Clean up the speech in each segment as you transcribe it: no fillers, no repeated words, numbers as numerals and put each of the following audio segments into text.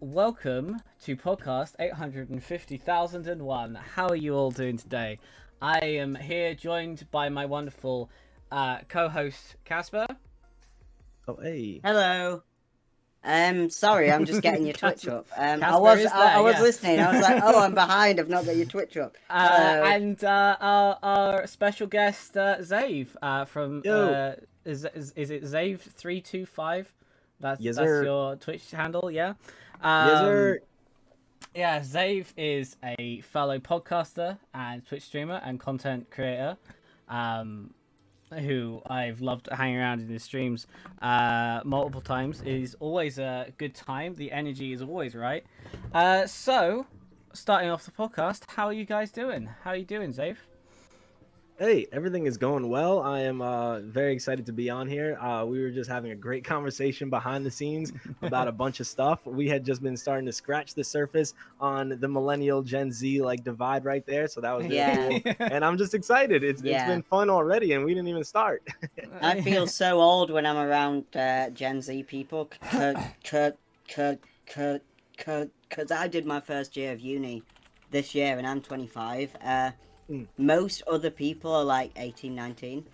welcome to podcast 850,001. How are you all doing today? I am here joined by my wonderful co-host Casper. Oh, hey. Hello. Sorry, I'm just getting your Twitch up. I Casper was is I there, was yeah. listening. I was like, oh, I'm behind. I've not got your Twitch up. Hello. And our special guest Xave from Yo. is it Xave 325? That's Yes, that's sir. your Twitch handle, yeah. Yes, sir. Yeah, Xave is a fellow podcaster and Twitch streamer and content creator, who I've loved hanging around in his streams multiple times. It is always a good time. The energy is always right. So, starting off the podcast, how are you guys doing? How are you doing, Xave? Hey, everything is going well. I am very excited to be on here. We were just having a great conversation behind the scenes about a bunch of stuff. We had just been starting to scratch the surface on the millennial Gen Z divide right there. So that was really Yeah. cool. And I'm just excited. It's been fun already, and we didn't even start. I feel so old when I'm around Gen Z people. Because I did my first year of uni this year, and I'm 25. Most other people are like 18, 19,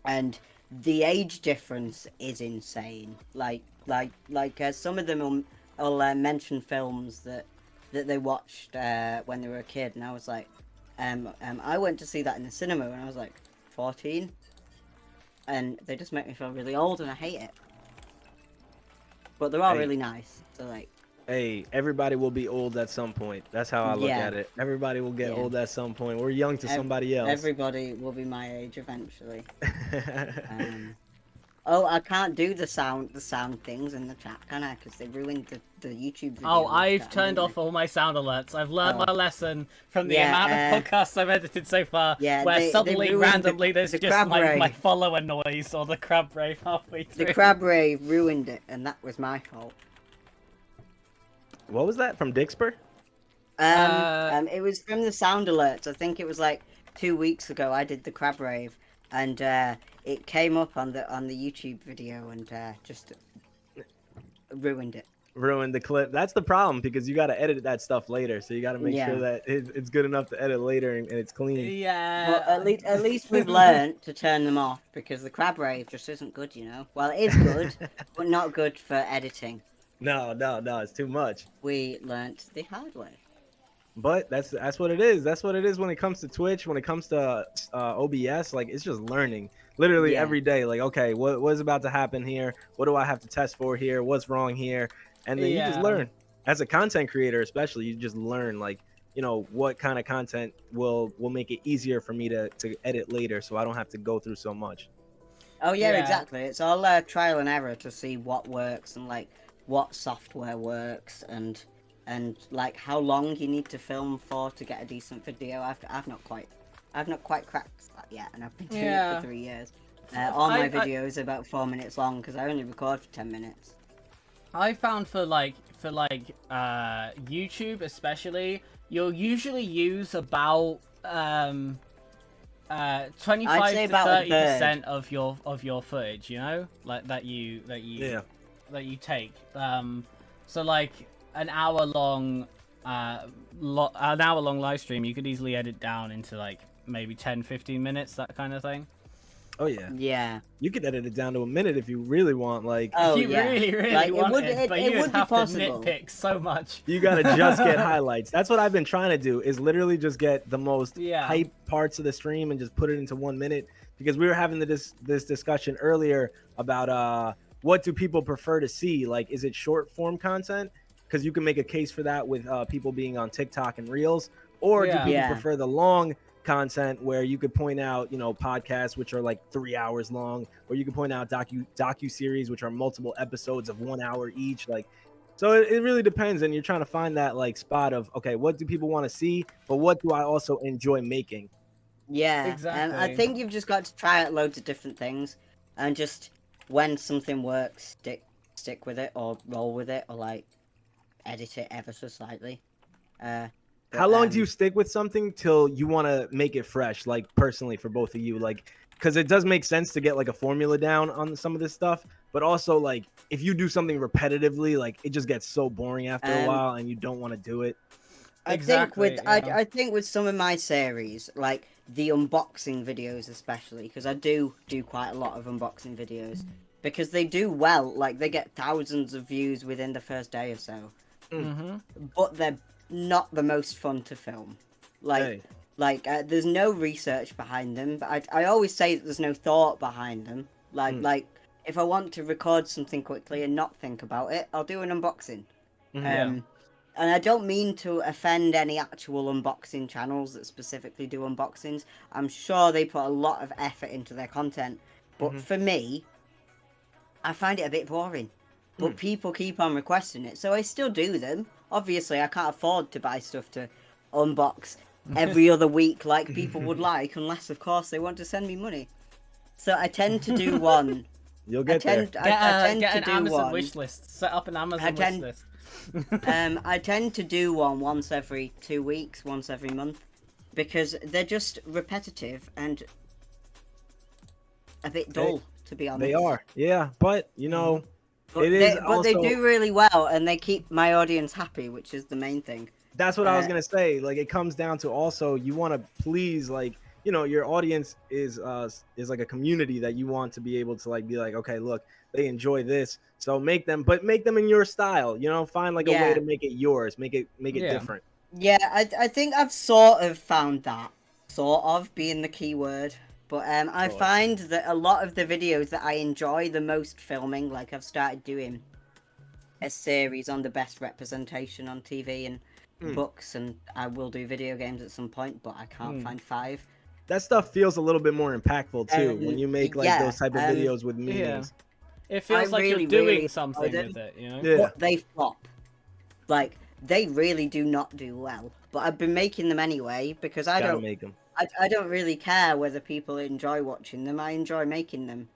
and the age difference is insane. Some of them will mention films that they watched when they were a kid, and I was like, I went to see that in the cinema when I was like 14, and they just make me feel really old, and I hate it. But they're all really nice, so like. Hey, everybody will be old at some point. That's how I look at it. Everybody will get old at some point. We're young to somebody else. Everybody will be my age eventually. Oh, I can't do the sound things in the chat, can I? Because they ruined the YouTube video. Oh, I've turned off all my sound alerts. I've learned my lesson from the amount of podcasts I've edited so far, where suddenly, randomly, there's just my follower noise or the crab rave halfway through. The crab rave ruined it, and that was my fault. What was that from Dixper? It was from the sound alerts. I think it was like 2 weeks ago. I did the crab rave, and it came up on the YouTube video and just ruined it. Ruined the clip. That's the problem, because you got to edit that stuff later. So you got to make sure that it's good enough to edit later and it's clean. Yeah. Well, at least we've learned to turn them off, because the crab rave just isn't good, you know. Well, it is good, but not good for editing. No, it's too much. We learnt the hard way. But that's what it is. That's what it is when it comes to Twitch, when it comes to OBS. Like, it's just learning literally every day. Like, okay, what is about to happen here? What do I have to test for here? What's wrong here? And then you just learn. As a content creator, especially, you just learn, like, you know, what kind of content will make it easier for me to edit later, so I don't have to go through so much. Oh yeah, exactly. It's all trial and error to see what works and like what software works and like how long you need to film for to get a decent video. I've not quite cracked that yet, and I've been doing it for 3 years. All my videos are about 4 minutes long because I only record for 10 minutes. I found for YouTube especially, you'll usually use about 25 to 30% of your footage, you know, like that you take. So like an hour long live stream, you could easily edit down into like maybe 10-15 minutes, that kind of thing. Oh yeah. Yeah. You could edit it down to a minute if you really want. Like, if you really like, want it, but you would have possible. to nitpick so much. You gotta just get highlights. That's what I've been trying to do, is literally just get the most hype parts of the stream and just put it into 1 minute. Because we were having this discussion earlier about what do people prefer to see? Like, is it short form content? Because you can make a case for that with people being on TikTok and Reels, or do people prefer the long content where you could point out, you know, podcasts which are like 3 hours long, or you can point out docu series which are multiple episodes of 1 hour each. Like, so it really depends, and you're trying to find that like spot of, okay, what do people want to see, but what do I also enjoy making? Yeah, exactly. And I think you've just got to try out loads of different things, and just when something works, stick with it, or roll with it, or like edit it ever so slightly. How long do you stick with something till you want to make it fresh, like personally for both of you? Like, because it does make sense to get like a formula down on some of this stuff, but also like if you do something repetitively, like it just gets so boring after a while, and you don't want to do it. I think I think with some of my series, like the unboxing videos especially, because I do quite a lot of unboxing videos, because they do well. Like they get thousands of views within the first day or so. But they're not the most fun to film. There's no research behind them. But I always say that there's no thought behind them. Like if I want to record something quickly and not think about it, I'll do an unboxing. And I don't mean to offend any actual unboxing channels that specifically do unboxings. I'm sure they put a lot of effort into their content. But for me, I find it a bit boring. But people keep on requesting it, so I still do them. Obviously, I can't afford to buy stuff to unbox every other week like people would like, unless, of course, they want to send me money. So I tend to do one. You'll get there. Get an Amazon wish list. Set up an Amazon wish list. I tend to do one once every 2 weeks, once every month, because they're just repetitive and a bit dull, to be honest. They are, yeah, but you know, but they do really well, and they keep my audience happy, which is the main thing. That's what I was gonna say. Like, it comes down to also you want to please, like, you know, your audience is like a community that you want to be able to like be like, okay, look, they enjoy this, so make them in your style. You know, find like a way to make it yours, make it different. Yeah, I think I've sort of found that, sort of being the key word. But I find that a lot of the videos that I enjoy the most filming, like I've started doing a series on the best representation on TV and books, and I will do video games at some point, but I can't find 5. That stuff feels a little bit more impactful too when you make like those type of videos with meanings. Yeah. It feels like you're doing something with it, you know? Yeah. But they flop. Like, they really do not do well. But I've been making them anyway because I don't make them. I don't really care whether people enjoy watching them. I enjoy making them.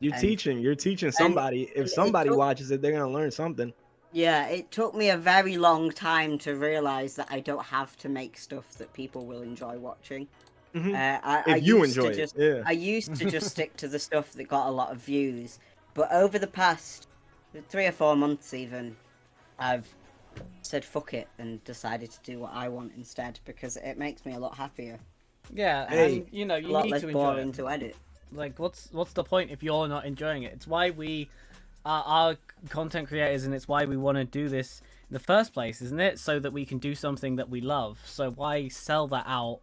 You're teaching somebody. If somebody watches it, they're gonna learn something. Yeah, it took me a very long time to realize that I don't have to make stuff that people will enjoy watching. I used to just stick to the stuff that got a lot of views. But over the past 3 or 4 months even, I've said fuck it and decided to do what I want instead because it makes me a lot happier. Yeah, and you know, you need to enjoy it. To edit. Like, what's the point if you're not enjoying it? It's why we are content creators, and it's why we want to do this in the first place, isn't it? So that we can do something that we love. So why sell that out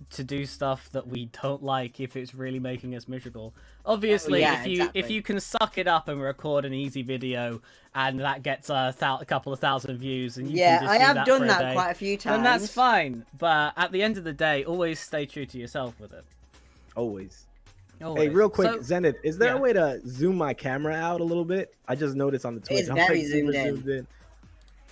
to do stuff that we don't like if it's really making us miserable? Obviously, if you can suck it up and record an easy video and that gets a couple of thousand views, and you can just I have done that day, quite a few times, then that's fine. But at the end of the day, always stay true to yourself with it. Always. Hey, real quick, Zenith, is there a way to zoom my camera out a little bit? I just noticed on the Twitch. It's very zoomed in.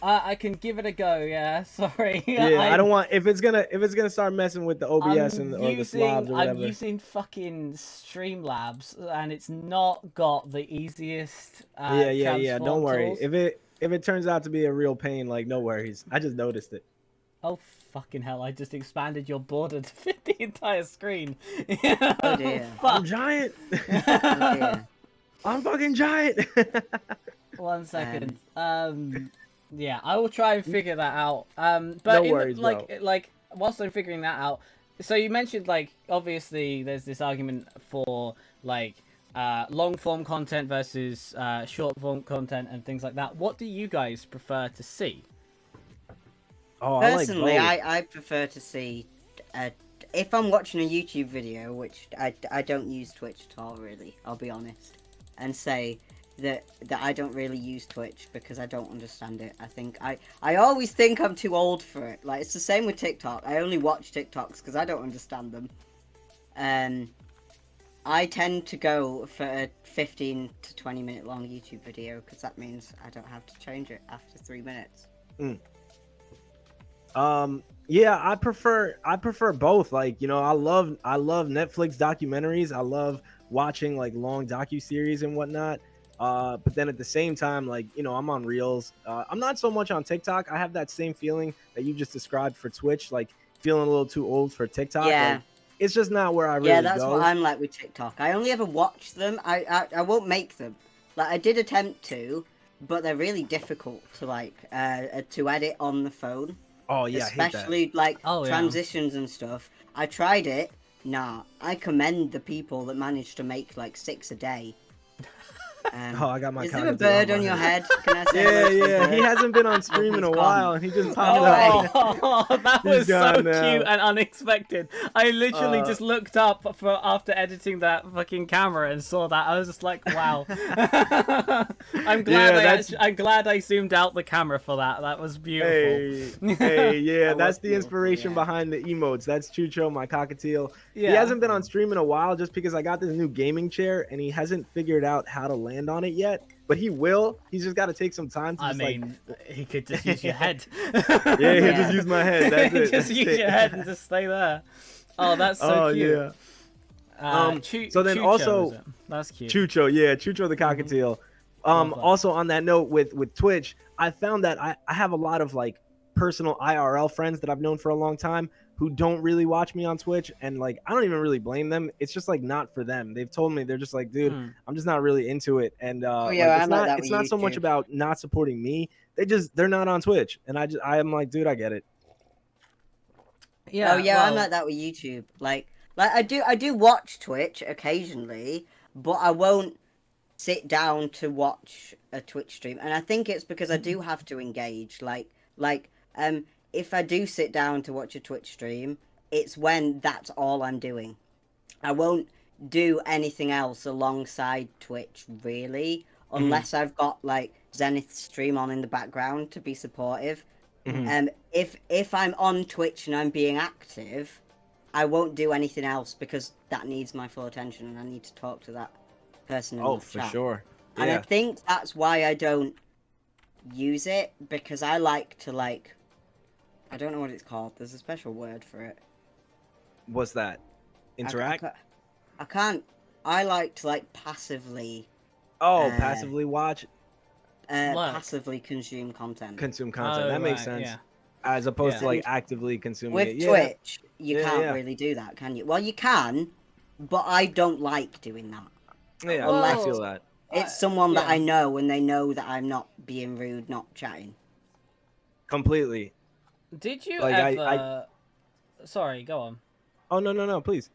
I can give it a go. Yeah, sorry. Yeah, I don't want if it's gonna start messing with the OBS or the slobs or whatever. I'm using fucking Streamlabs, and it's not got the easiest. Yeah. Don't worry. Tools. If it turns out to be a real pain, like, no worries. I just noticed it. Oh fucking hell! I just expanded your border to fit the entire screen. Oh dear. I'm giant. Oh dear. I'm fucking giant. 1 second. Yeah, I will try and figure that out. But no worries, like whilst I'm figuring that out, so you mentioned like obviously there's this argument for like long form content versus short form content and things like that. What do you guys prefer to see? Oh, personally, I prefer to see if I'm watching a YouTube video, which I don't use Twitch at all really. I'll be honest, and say that I don't really use Twitch because I don't understand it. I think I always think I'm too old for it. Like, it's the same with TikTok. I only watch TikToks because I don't understand them. I tend to go for a 15 to 20 minute long YouTube video because that means I don't have to change it after 3 minutes. Yeah, I prefer both. Like, you know, I love Netflix documentaries. I love watching like long docuseries and whatnot. But then at the same time, like, you know, I'm on Reels. I'm not so much on TikTok. I have that same feeling that you just described for Twitch, like feeling a little too old for TikTok. Yeah. Like, it's just not where I really go. Yeah, that's what I'm like with TikTok. I only ever watch them. I won't make them. Like I did attempt to, but they're really difficult to to edit on the phone. Oh yeah, especially I hate that. like Oh, yeah. transitions and stuff. I tried it. Nah, I commend the people that manage to make like 6 a day. Oh, I got my. Is there a bird on your head? Can I say Yeah, hello to the yeah. bird? He hasn't been on stream in a He's while, gone. and he just popped up. Oh, that He's was so gone now. cute and unexpected. I literally just looked up after editing that fucking camera and saw that. I was just like, wow. I'm glad I zoomed out the camera for that. That was beautiful. Hey, yeah, That that's was the beautiful, inspiration yeah. behind the emotes. That's Chucho, my cockatiel. Yeah. He hasn't been on stream in a while just because I got this new gaming chair, and he hasn't figured out how to land on it yet. But he will. He's just got to take some time to he could just use your head. Yeah, he'll just use my head. That's it. Just use your head and just stay there. Oh, that's so cute. Yeah. So then Chucho, also that's cute. Chucho, yeah, Chucho the cockatiel. Also on that note with Twitch, I found that I have a lot of like personal IRL friends that I've known for a long time who don't really watch me on Twitch, and like I don't even really blame them. It's just like not for them. They've told me, they're just like, dude, I'm just not really into it. And it's not so much about not supporting me. They're not on Twitch, and I am like, dude, I get it. Yeah. Oh yeah, I'm like that with YouTube. Like I do watch Twitch occasionally, but I won't sit down to watch a Twitch stream, and I think it's because I do have to engage. If I do sit down to watch a Twitch stream, it's when that's all I'm doing. I won't do anything else alongside Twitch, really, unless I've got, like, Zenith's stream on in the background to be supportive. If I'm on Twitch and I'm being active, I won't do anything else because that needs my full attention and I need to talk to that person in the chat. For sure. Yeah. And I think that's why I don't use it, because I like to, like... I don't know what it's called. There's a special word for it. What's that? Interact? I can't. I like to like passively. Passively watch. Passively consume content. Consume content. That makes sense. Yeah. As opposed to like actively consuming with it. With Twitch, you can't really do that, can you? Well, you can, but I don't like doing that. Yeah, I feel that. It's someone that I know, and they know that I'm not being rude, not chatting. Completely. Did you ever? Sorry, go on. Oh no, please.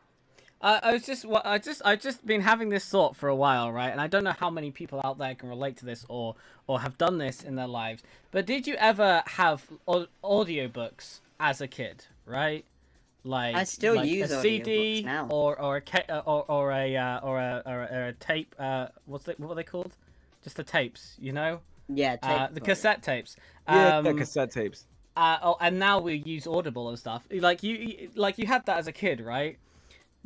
I've just been having this thought for a while, right? And I don't know how many people out there can relate to this or have done this in their lives. But did you ever have audiobooks as a kid, right? Like I still use a CD now. or a tape. What were they called? Just the tapes, you know? Yeah, the cassette tapes. Cassette tapes. And now we use Audible and stuff. Like you had that as a kid, right?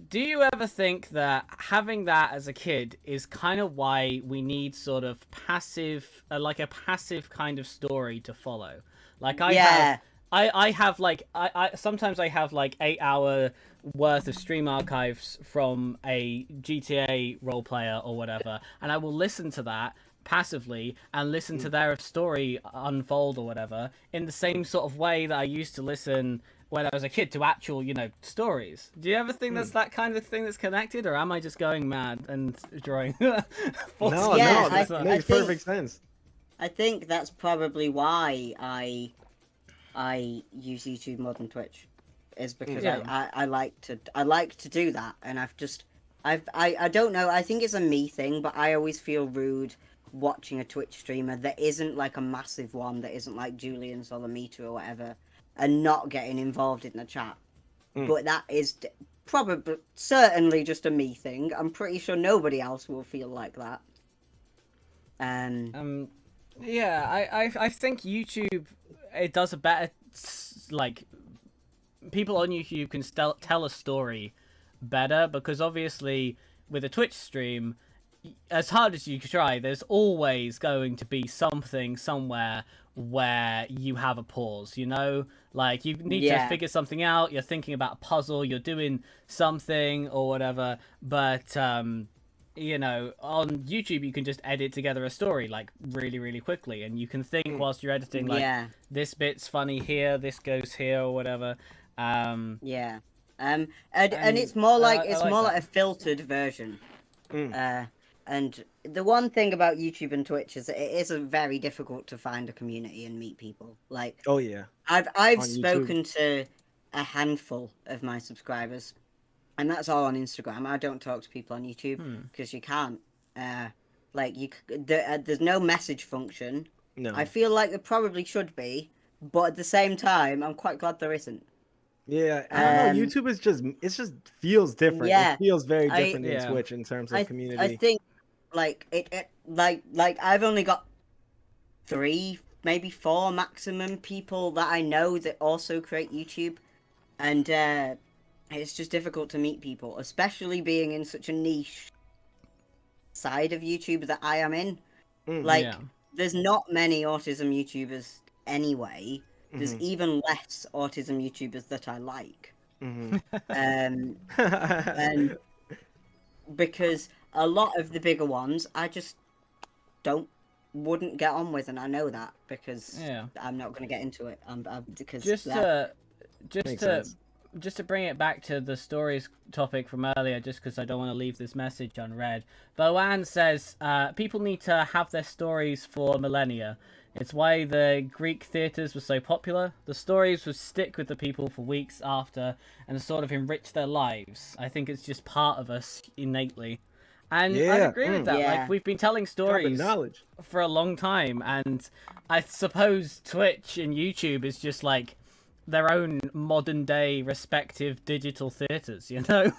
Do you ever think that having that as a kid is kind of why we need sort of passive, like a passive kind of story to follow? Like sometimes I have like 8 hour worth of stream archives from a GTA role player or whatever, and I will listen to that passively and listen to their story unfold or whatever in the same sort of way that I used to listen when I was a kid to actual, stories. Do you ever think that's that kind of thing that's connected, or am I just going mad and drawing? No, that makes perfect sense. I think that's probably why I use YouTube more than Twitch, is because I like to do that, and I don't know. I think it's a me thing, but I always feel rude watching a Twitch streamer that isn't like a massive one, that isn't like Julian's or the Meter or whatever, and not getting involved in the chat. But that is certainly just a me thing. I'm pretty sure nobody else will feel like that. Yeah, I think YouTube, it does a better, like, people on YouTube can tell a story better, because obviously with a Twitch stream, as hard as you try, there's always going to be something somewhere where you have a pause, like you need to figure something out, you're thinking about a puzzle, you're doing something or whatever, but on YouTube you can just edit together a story like really, really quickly, and you can think whilst you're editing, like, this bit's funny here, this goes here or whatever. And it's more like a filtered version. and the one thing about YouTube and Twitch is that it is very difficult to find a community and meet people. Like, oh yeah, I've on YouTube. spoken to a handful of my subscribers, and that's all on Instagram. I don't talk to people on YouTube because you can't. There's no message function. No, I feel like there probably should be, but at the same time, I'm quite glad there isn't. yeah, I don't know. YouTube is just feels different. Yeah, It feels very different than Twitch in terms of community. I think like like I've only got 3, maybe 4 maximum people that I know that also create YouTube, and it's just difficult to meet people, especially being in such a niche side of YouTube that I am in. There's not many autism YouTubers anyway. There's even less autism YouTubers that I like. And because a lot of the bigger ones I just wouldn't get on with, and I know that because I'm not going to get into it. Because just to bring it back to the stories topic from earlier, just because I don't want to leave this message unread. Boan says people need to have their stories for millennia. It's why the Greek theatres were so popular. The stories would stick with the people for weeks after and sort of enrich their lives. I think it's just part of us innately. And I agree with that. Like, we've been telling stories for a long time, and I suppose Twitch and YouTube is just like their own modern day respective digital theatres, you know?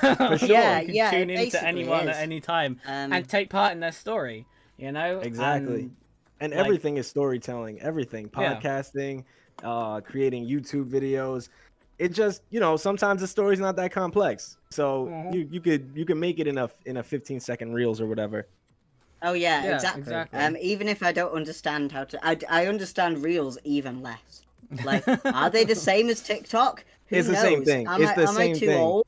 For sure. You can tune in to anyone at any time and take part in their story, you know? Exactly. And everything is storytelling. Everything. Podcasting, creating YouTube videos. It just, you know, sometimes the story's not that complex. So you could make it in a 15-second reels or whatever. Oh yeah, exactly. Even if I don't understand how to, I understand reels even less. Like, are they the same as TikTok? It's the same thing. Am I too old?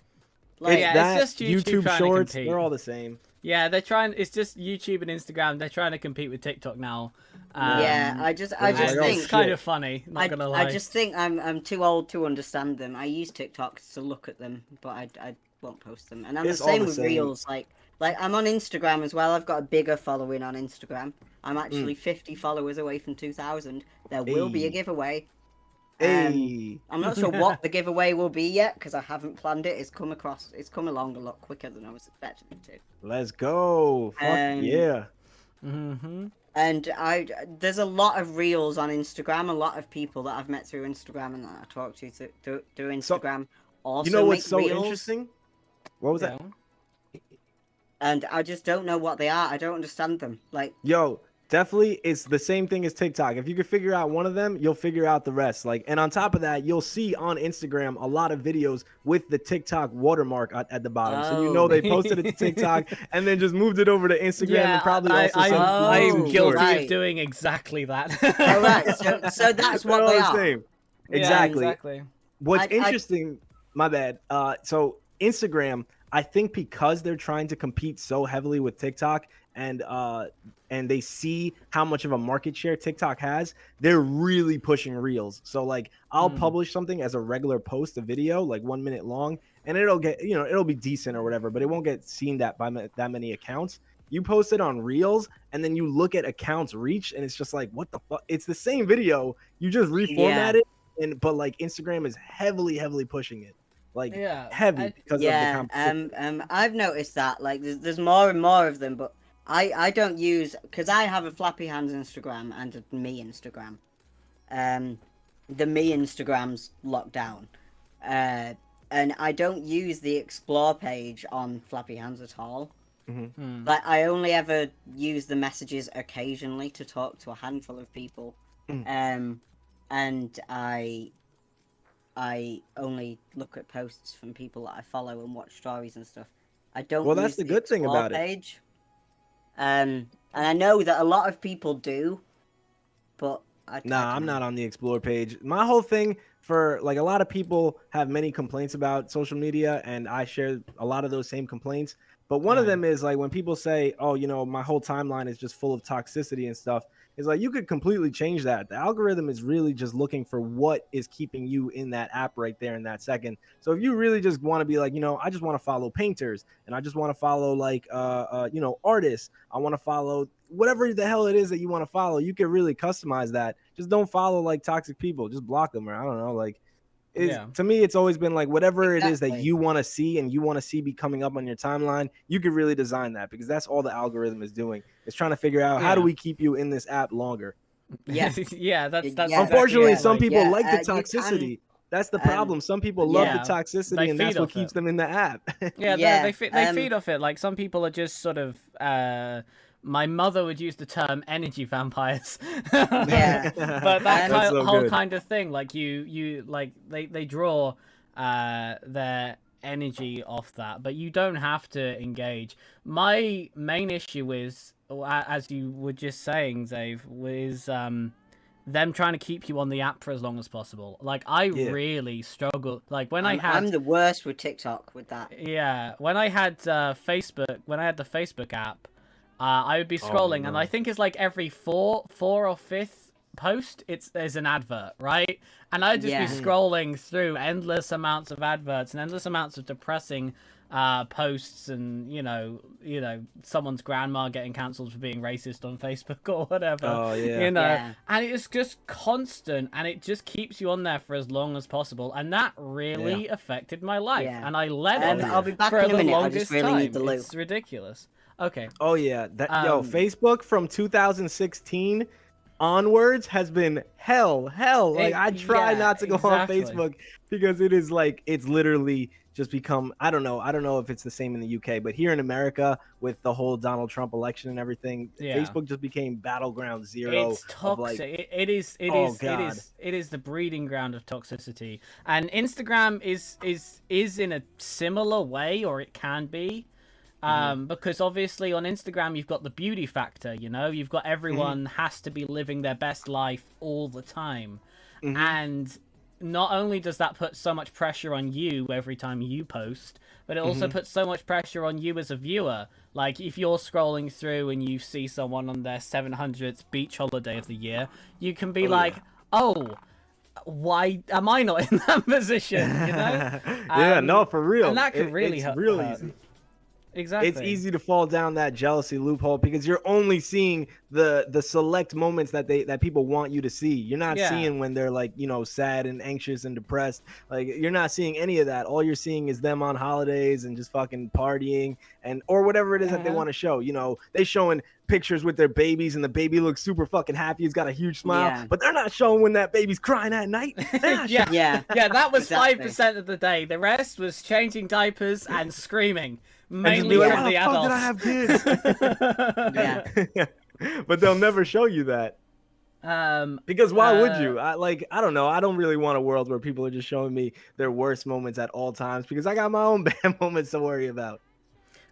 Like, it's just YouTube Shorts. They're all the same. Yeah, they're trying. It's just YouTube and Instagram. They're trying to compete with TikTok now. I just think it's kind of funny. Not gonna lie. I just think I'm too old to understand them. I use TikTok to look at them, but I won't post them. And I'm the same with Reels. Like I'm on Instagram as well. I've got a bigger following on Instagram. I'm actually 50 followers away from 2,000. There will be a giveaway. I'm not sure what the giveaway will be yet because I haven't planned it. It's come along a lot quicker than I was expecting it to. Let's go! Fuck yeah! And there's a lot of reels on Instagram. A lot of people that I've met through Instagram and that I talk to through Instagram also. You know what's so reels. Interesting? What was that? And I just don't know what they are. I don't understand them. Like, definitely, it's the same thing as TikTok. If you can figure out one of them, you'll figure out the rest. Like, and on top of that, you'll see on Instagram a lot of videos with the TikTok watermark at the bottom. So you know they posted it to TikTok and then just moved it over to Instagram and probably I'm guilty of doing exactly that. All right, so that's what they are. Same. Exactly. What's interesting? My bad. So Instagram, I think because they're trying to compete so heavily with TikTok and they see how much of a market share TikTok has, they're really pushing reels. So like I'll publish something as a regular post, a video, like 1 minute long, and it'll get, you know, it'll be decent or whatever, but it won't get seen that by that many accounts. You post it on reels and then you look at accounts reach and it's just like, what the fuck? It's the same video. You just reformat it. But like Instagram is heavily pushing it. Like heavy because of the competition. I've noticed that like there's more and more of them, but I don't use, because I have a Flappy Hands Instagram and a me Instagram. The me Instagram's locked down, and I don't use the explore page on Flappy Hands at all. Like I only ever use the messages occasionally to talk to a handful of people, and I only look at posts from people that I follow and watch stories and stuff. I don't. Well, that's the good thing about it. And I know that a lot of people do, but I'm not on the explore page. My whole thing for like a lot of people have many complaints about social media, and I share a lot of those same complaints. But one of them is like when people say, "Oh, you know, my whole timeline is just full of toxicity and stuff." is like you could completely change that. The algorithm is really just looking for what is keeping you in that app right there in that second. So if you really just want to be like, I just want to follow painters and I just want to follow like artists, I want to follow whatever the hell it is that you want to follow, you can really customize that. Just don't follow like toxic people, just block them, or I don't know, like to me, it's always been like whatever it is that you want to see and you want to see be coming up on your timeline, you could really design that, because that's all the algorithm is doing. It's trying to figure out how do we keep you in this app longer. Yeah, that's unfortunately exactly some people like the toxicity. That's the problem. Some people love the toxicity, and that's what keeps them in the app. They feed off it. Like some people are just sort of. My mother would use the term energy vampires. Yeah, but that whole kind of thing, like you like they draw their energy off that, but you don't have to engage. My main issue is, as you were just saying, Xave, was them trying to keep you on the app for as long as possible. Like I really struggle. Like when I'm the worst with TikTok with that. Yeah, when I had Facebook, when I had the Facebook app. I would be scrolling, and I think it's like every four or fifth post, there's an advert, right? And I'd just be scrolling through endless amounts of adverts and endless amounts of depressing posts, and someone's grandma getting cancelled for being racist on Facebook or whatever. Oh yeah. And it's just constant, and it just keeps you on there for as long as possible, and that really affected my life. And I let it. I'll be back for in a the minute. longest I just really time. need the loop. It's ridiculous. Okay. Oh yeah, Facebook from 2016 onwards has been hell. Like I try not to go on Facebook, because it is like it's literally just become, I don't know if it's the same in the UK, but here in America with the whole Donald Trump election and everything, Facebook just became battleground zero. It's toxic. It is the breeding ground of toxicity. And Instagram is in a similar way, or it can be. Because obviously on Instagram you've got the beauty factor, you've got everyone has to be living their best life all the time. And not only does that put so much pressure on you every time you post, but it also puts so much pressure on you as a viewer. Like if you're scrolling through and you see someone on their 700th beach holiday of the year, you can be why am I not in that position? For real. And that can really hurt. Really easy. Exactly. It's easy to fall down that jealousy loophole, because you're only seeing the select moments that people want you to see. You're not seeing when they're like, sad and anxious and depressed. Like you're not seeing any of that. All you're seeing is them on holidays and just fucking partying or whatever it is that they want to show. They showing pictures with their babies and the baby looks super fucking happy. He's got a huge smile, but they're not showing when that baby's crying at night. That was 5% of the day. The rest was changing diapers and screaming. Mainly from the adults. Did I have kids? But they'll never show you that. Because why would you? I don't know. I don't really want a world where people are just showing me their worst moments at all times, because I got my own bad moments to worry about.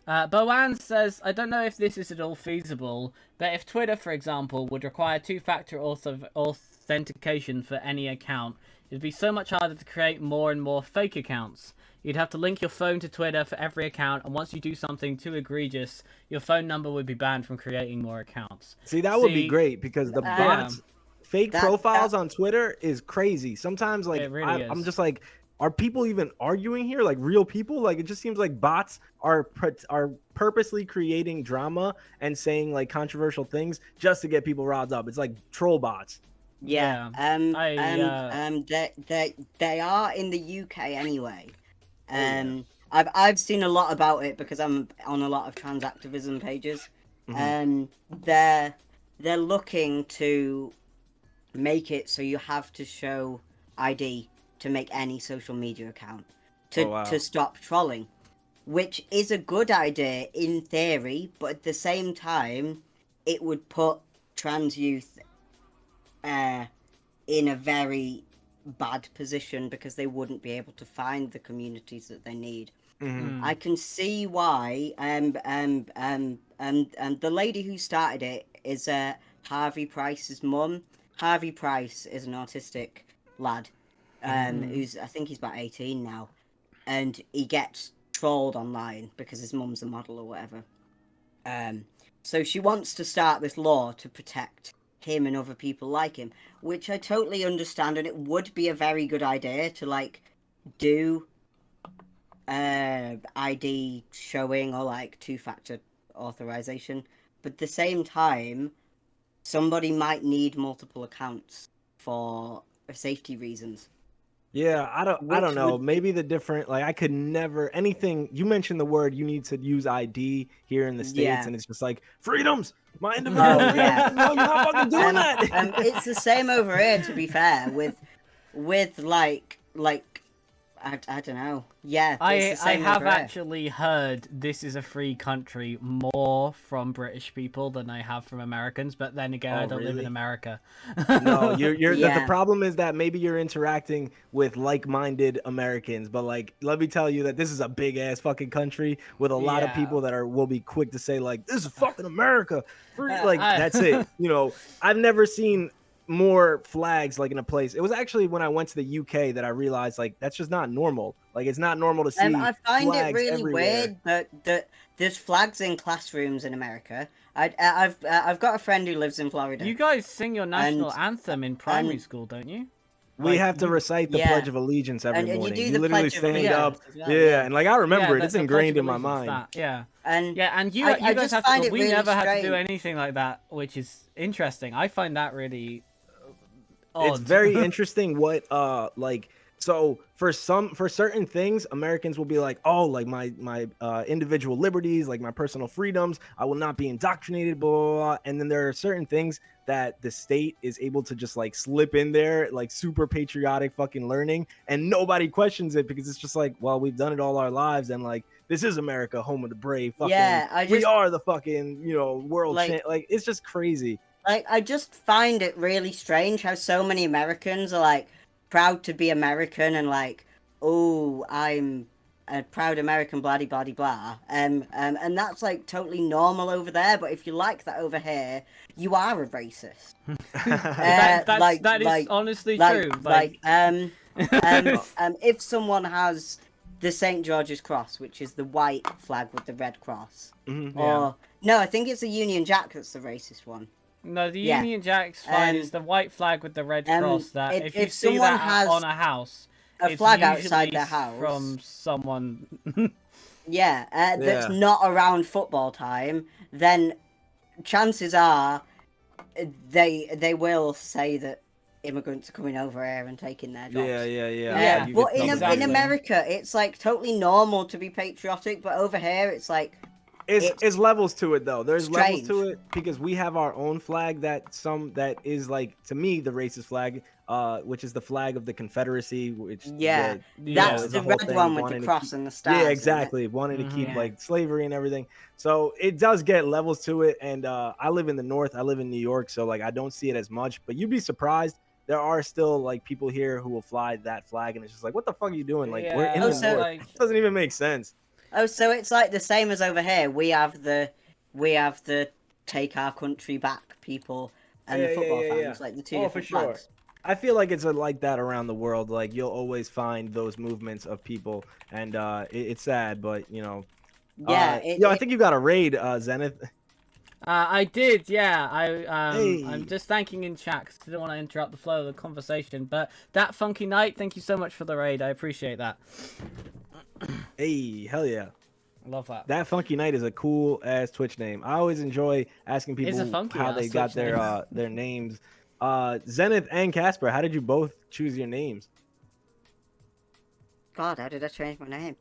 Boan says, I don't know if this is at all feasible, but if Twitter, for example, would require two-factor authentication for any account, it'd be so much harder to create more and more fake accounts. You'd have to link your phone to Twitter for every account, and once you do something too egregious, your phone number would be banned from creating more accounts. See, that would be great, because the bots, fake profiles on Twitter is crazy. Sometimes, like, I'm just like, are people even arguing here? Like, real people? Like, it just seems like bots are purposely creating drama and saying, like, controversial things just to get people riled up. It's like troll bots. They are in the UK anyway. I've seen a lot about it because I'm on a lot of trans activism pages. They're looking to make it so you have to show ID to make any social media account to stop trolling, which is a good idea in theory, but at the same time it would put trans youth in a very bad position, because they wouldn't be able to find the communities that they need. I can see why. The lady who started it is Harvey Price's mum. Harvey Price is an autistic lad, who's, I think he's about 18 now, and he gets trolled online because his mum's a model or whatever. So she wants to start this law to protect him and other people like him, which I totally understand, and it would be a very good idea to like do ID showing or like two-factor authorization, but at the same time, somebody might need multiple accounts for safety reasons. Yeah, I don't know. Maybe the different, like, I could never anything. You mentioned the word, you need to use ID here in the States, and it's just like freedoms, my individual freedom. Yeah. No, you're not fucking doing that. It's the same over here, to be fair, with like I don't know. Yeah, I have actually heard this is a free country more from British people than I have from Americans, but then again, I don't live in America. No, you're the problem is that maybe you're interacting with like-minded Americans, but like, let me tell you that this is a big ass fucking country with a lot of people that will be quick to say like, this is fucking America. Like, that's it. You know, I've never seen more flags like in a place. It was actually when I went to the UK that I realized like that's just not normal. Like, it's not normal to see I find flags it really everywhere. weird that there's flags in classrooms in America. I've got a friend who lives in Florida. You guys sing your national anthem in primary school, don't you? We have to recite the Pledge of Allegiance every morning. You do you the literally Pledge stand up. well, and like I remember it. It's ingrained in my mind. And you guys have to. We never had to do anything like that, which is interesting. I find that really odd. It's very interesting what like, so for certain things, Americans will be like, oh, like my individual liberties, like my personal freedoms, I will not be indoctrinated, blah, blah, blah. And then there are certain things that the state is able to just like slip in there, like super patriotic fucking learning, and nobody questions it because it's just like, well, we've done it all our lives, and like, this is America, home of the brave. Fucking, we are the fucking, world. Like, it's just crazy. Like, I just find it really strange how so many Americans are like proud to be American and like, oh, I'm a proud American, blah blah blah. And that's like totally normal over there. But if you like that over here, you are a racist. That is honestly true. If someone has the St. George's Cross, which is the white flag with the red cross, no, I think it's the Union Jack that's the racist one. No, the Union Jack's fine. It's the white flag with the red cross. That if you see that has on a house, a flag outside their house from someone, that's not around football time, then chances are they will say that immigrants are coming over here and taking their jobs. Yeah. But in America, it's like totally normal to be patriotic, but over here, it's like. It's levels to it though. There's strange. levels to it because we have our own flag that is like, to me, the racist flag, which is the flag of the Confederacy, which that's the red one with the cross and the stars. Yeah, exactly. Wanting to keep like slavery and everything. So it does get levels to it. And I live in the North. I live in New York, so like I don't see it as much. But you'd be surprised. There are still like people here who will fly that flag, and it's just like, what the fuck are you doing? Like, we're in the North. Like, it doesn't even make sense. Oh, so it's like the same as over here. We have the take our country back people and the football fans, like the two different flags. Sure. I feel like it's like that around the world. Like, you'll always find those movements of people, and it's sad, but I think you got a raid, Zenith. I did, yeah. I'm just thanking in chat because I didn't want to interrupt the flow of the conversation. But that Funky Night, thank you so much for the raid. I appreciate that. Hey, hell yeah. Love that. That Funky Night is a cool ass Twitch name. I always enjoy asking people how they got their names. Zenith and Casper, how did you both choose your names? God, how did I change my name?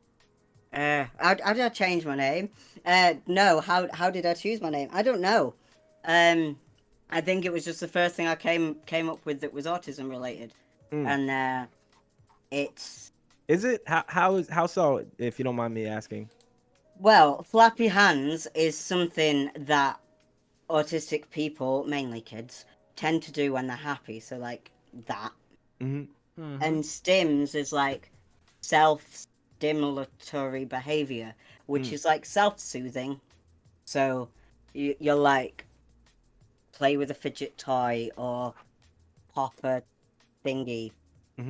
How did I change my name? No, how did I choose my name? I don't know. I think it was just the first thing I came up with that was autism related, and it's. Is it? How so, if you don't mind me asking? Well, flappy hands is something that autistic people, mainly kids, tend to do when they're happy. So like that. Mm-hmm. Mm-hmm. And stims is like self-stimulatory behavior, which is like self-soothing. So you'll like play with a fidget toy or pop a thingy,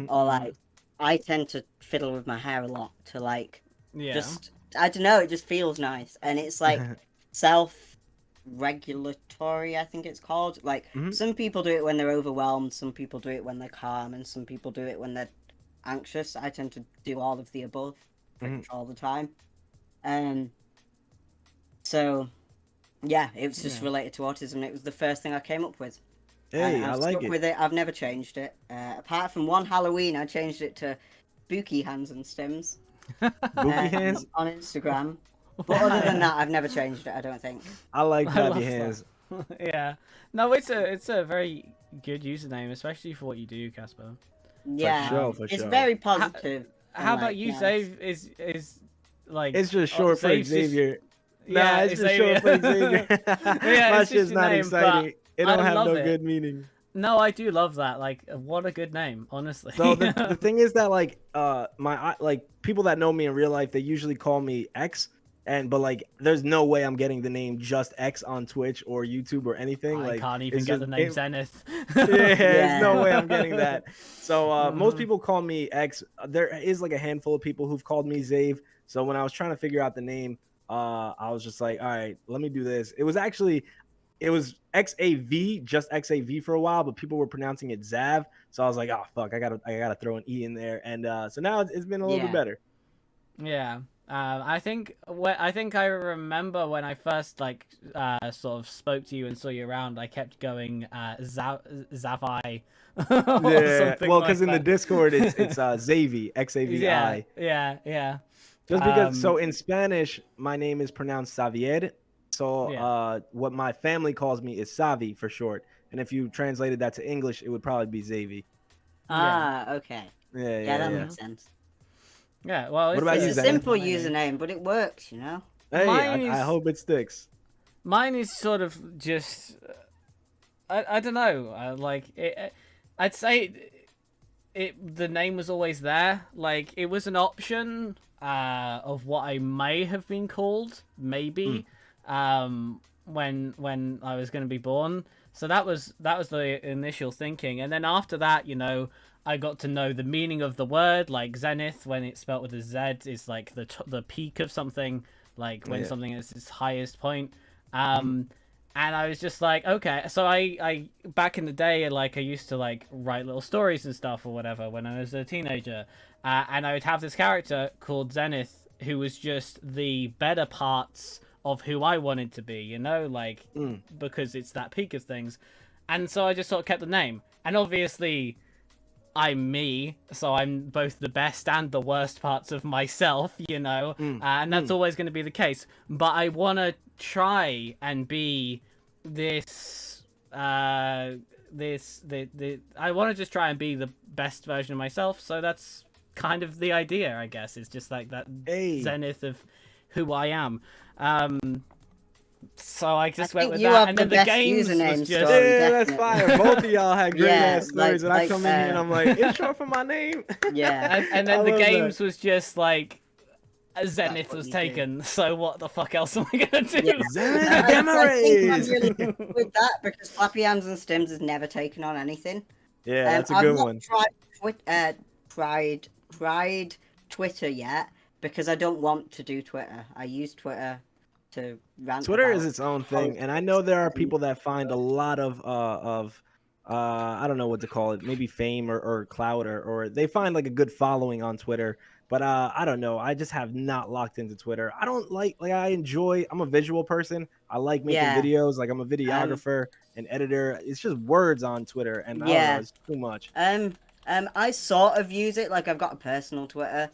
or like. I tend to fiddle with my hair a lot to like just I don't know, it just feels nice, and it's like regulatory, I think it's called. Like, some people do it when they're overwhelmed, some people do it when they're calm, and some people do it when they're anxious. I tend to do all of the above pretty much all the time. So, yeah, it was just related to autism. It was the first thing I came up with. Hey, and I I've like stuck it. with it. I've never changed it. Apart from one Halloween, I changed it to Spooky Hands and Stims. Bookie hands on Instagram. But other than that, I've never changed it, I don't think. I like I Babby love hands. Yeah. No, it's a very good username, especially for what you do, Casper. Yeah, For it's sure. very positive. How and, about you, nice. Xave? Is like It's just short for Xave's Xavier. Yeah, Nah, it's just short for Xavier. Yeah, My it's just shit's your not name, exciting. It I don't have love no it. good meaning. No, I do love that. Like, what a good name, honestly. So the thing is that like like people that know me in real life, they usually call me X, but like there's no way I'm getting the name just X on Twitch or YouTube or anything. I Like can't even it's get just the name Zenith. yeah, there's no way I'm Yeah. getting that. So most people call me X. There is like a handful of people who've called me Xave. So when I was trying to figure out the name, I was just like, all right, let me do this. It was Xav, just Xav for a while, but people were pronouncing it Xave. So I was like, oh fuck, I gotta throw an E in there. And so now it's been a little bit better. Yeah. I think I remember when I first like sort of spoke to you and saw you around. I kept going Zavai. Yeah, well, because in the that. Discord it's Xavi, Xavi. Yeah. Just because, so in Spanish, my name is pronounced Xavier. So what my family calls me is Savi for short. And if you translated that to English, it would probably be Xavi. Okay. Yeah, that makes sense. Yeah, well, what about it's you, a simple username, but it works, you know? Hey, I hope it sticks. Mine is sort of just, I don't know, like, I'd say the name was always there. Like, it was an option of what I may have been called, maybe, when I was going to be born. So that was the initial thinking. And then after that, you know, I got to know the meaning of the word, like Zenith, when it's spelt with a Z, is like the peak of something, like when something is its highest point. And I was just like, okay. So I back in the day, like I used to like write little stories and stuff or whatever when I was a teenager, and I would have this character called Zenith who was just the better parts of who I wanted to be, you know, like because it's that peak of things. And so I just sort of kept the name, and obviously I'm me, so I'm both the best and the worst parts of myself, you know, and that's always going to be the case. But I want to try and be this, I want to just try and be the best version of myself. So that's kind of the idea, I guess. It's just like that zenith of who I am. So I just went with that, and then the games was just that's fire. Both of y'all had great ass stories, and I come in here and I'm like, it's short for my name. Yeah, and then the games was just like Zenith was taken. So what the fuck else am I gonna do? Yeah. I think I'm really good with that because Flappy Hands and Stims has never taken on anything. Yeah, that's a good one. Tried Twitter yet because I don't want to do Twitter. I use Twitter to rant. Twitter is its own thing, and I know there are people that find a lot of I don't know what to call it, maybe fame or clout, or they find like a good following on Twitter. But I don't know. I just have not locked into Twitter. I don't I'm a visual person. I like making videos. Like I'm a videographer, an editor. It's just words on Twitter, and I don't know, it's too much. I sort of use it. Like I've got a personal Twitter,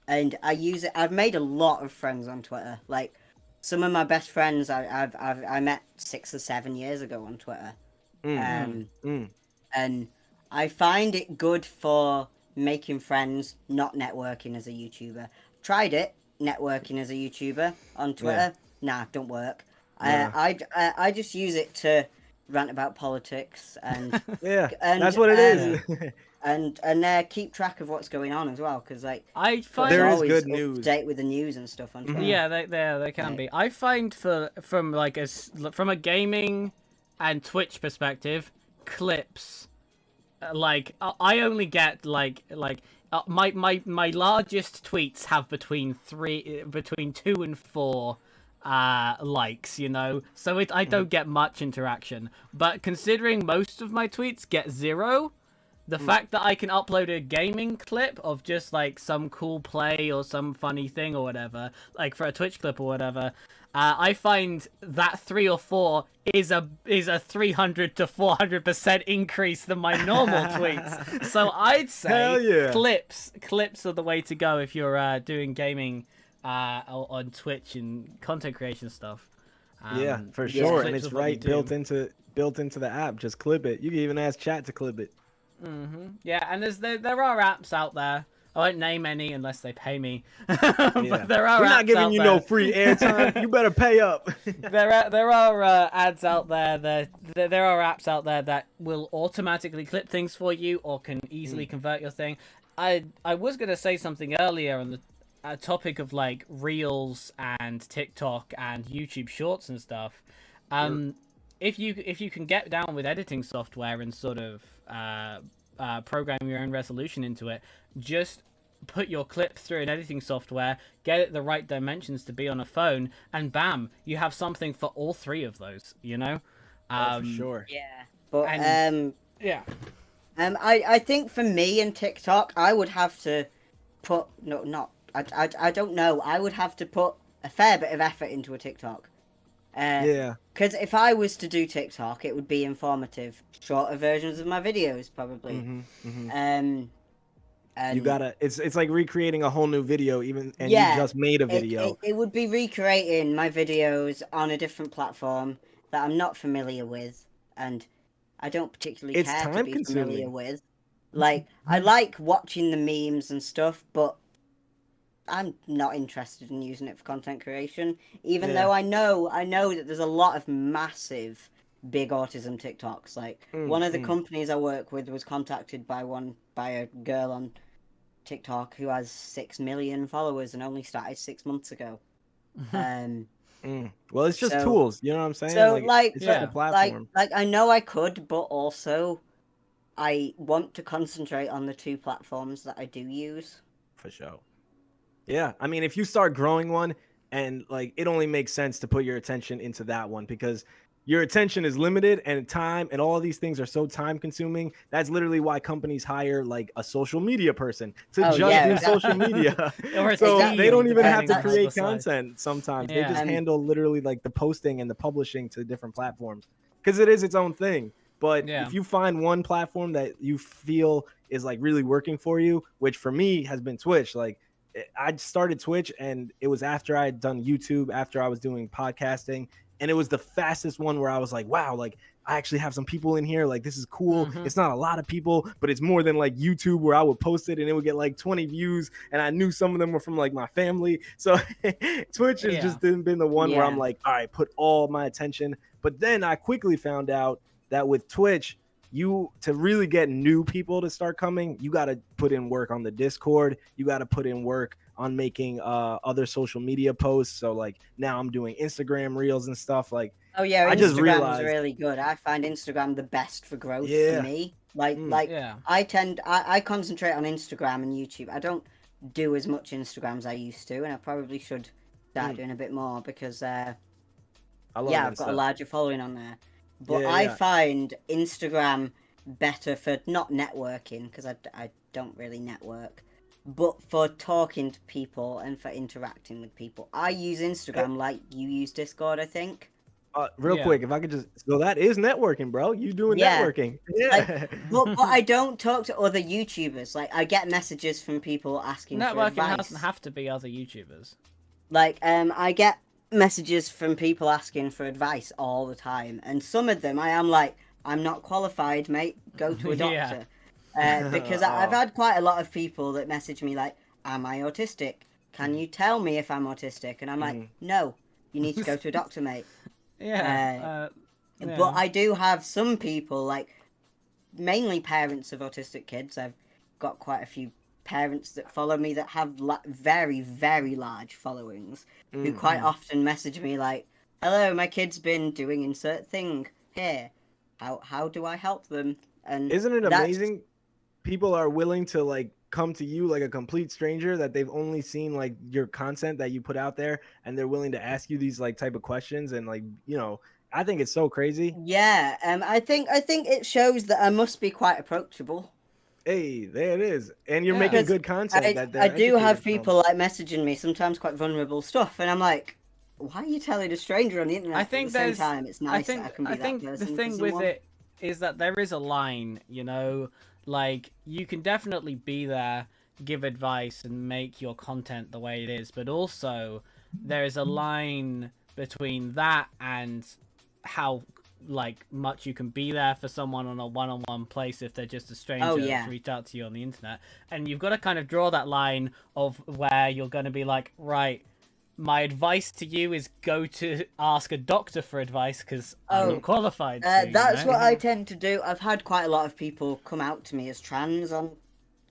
and I use it. I've made a lot of friends on Twitter. Like some of my best friends I met 6 or 7 years ago on Twitter. And I find it good for making friends, not networking as a YouTuber. Tried it, networking as a YouTuber on Twitter. Nah, don't work. I just use it to rant about politics and that's what it is. and keep track of what's going on as well, because like I find there is always good news, date with the news and stuff on Twitter. Yeah, they can be. I find from a gaming and Twitch perspective, clips, like I only get my largest tweets have between 2 and 4 likes, you know, so I don't get much interaction. But considering most of my tweets get 0, the fact that I can upload a gaming clip of just like some cool play or some funny thing or whatever, like for a Twitch clip or whatever, I find that 3 or 4 is a 300 to 400% increase than my normal tweets. So I'd say clips are the way to go if you're doing gaming on Twitch and content creation stuff. Yeah, for sure, and Twitch it's is what you built do. into the app. Just clip it. You can even ask chat to clip it. Yeah, and there are apps out there. I won't name any unless they pay me. Yeah. But there are We're not apps giving out you there. no free airtime. You better pay up. There are ads out there. There are apps out there that will automatically clip things for you or can easily convert your thing. I was gonna say something earlier on the topic of like Reels and TikTok and YouTube Shorts and stuff. If you can get down with editing software and sort of program your own resolution into it, just put your clip through an editing software, get it the right dimensions to be on a phone, and bam, you have something for all 3 of those, you know? For sure. Yeah, but yeah. I think for me in TikTok, I would have to put I don't know. I would have to put a fair bit of effort into a TikTok. Because if I was to do TikTok, it would be informative, shorter versions of my videos, probably. And You gotta. It's like recreating a whole new video, you just made a video. It would be recreating my videos on a different platform that I'm not familiar with, and I don't particularly care to be familiar with. Like, I like watching the memes and stuff, but I'm not interested in using it for content creation, even though I know that there's a lot of massive big autism TikToks. Like one of the companies I work with was contacted by a girl on TikTok who has 6 million followers and only started 6 months ago. Well, it's just tools, you know what I'm saying? So it's just a platform. Like I know I could, but also I want to concentrate on the 2 platforms that I do use. For sure. Yeah, I mean, if you start growing one, and like it only makes sense to put your attention into that one because your attention is limited and time and all of these things are so time consuming. That's literally why companies hire like a social media person to do social media. So they don't even have to create content sometimes. They just handle literally like the posting and the publishing to different platforms because it is its own thing. But if you find one platform that you feel is like really working for you, which for me has been Twitch, like I started Twitch and it was after I had done YouTube, after I was doing podcasting. And it was the fastest one where I was like, wow, like I actually have some people in here. Like, this is cool. It's not a lot of people, but it's more than like YouTube where I would post it and it would get like 20 views. And I knew some of them were from like my family. So Twitch has just been the one where I'm like, all right, put all my attention. But then I quickly found out that with Twitch, to really get new people to start coming, you got to put in work on the Discord. You got to put in work on making other social media posts. So like now I'm doing Instagram reels and stuff. Like, oh yeah, I just realized, is really good. I find Instagram the best for growth for me. I concentrate on Instagram and YouTube. I don't do as much Instagram as I used to, and I probably should start doing a bit more because I've got a larger following on there. But I find Instagram better for not networking because I don't really network, but for talking to people and for interacting with people. I use Instagram like you use Discord, I think. Real quick, if I could just go, that is networking, bro. You doing networking. Yeah. But I don't talk to other YouTubers. Like, I get messages from people asking for advice. Networking doesn't have to be other YouTubers. Like, I get messages from people asking for advice all the time. And some of them, I am like, I'm not qualified, mate. Go to a doctor. Because I've had quite a lot of people that message me like, am I autistic? Can you tell me if I'm autistic? And I'm like, no, you need to go to a doctor, mate. But I do have some people, like, mainly parents of autistic kids. I've got quite a few parents that follow me that have very, very large followings who quite often message me like, hello, my kid's been doing insert thing here. How do I help them? And isn't it amazing? People are willing to like come to you like a complete stranger that they've only seen like your content that you put out there, and they're willing to ask you these like type of questions, and like, you know, I think it's so crazy. Yeah, I think it shows that I must be quite approachable. Hey, there it is, and you're Yeah. making Because good content that they're I do have educated from. people like messaging me sometimes quite vulnerable stuff, and I'm like, why are you telling a stranger on the internet? I think at the same there's. time, it's nice that I can be I that think person the for thing with someone. it is that there is a line. You know, like you can definitely be there, give advice, and make your content the way it is, but also there is a line between that and how like much you can be there for someone on a one-on-one place if they're just a stranger that's reached out to you on the internet, and you've got to kind of draw that line of where you're going to be like, right, my advice to you is go to ask a doctor for advice because I'm not qualified to, that's you know? what I tend to do. I've had quite a lot of people come out to me as trans on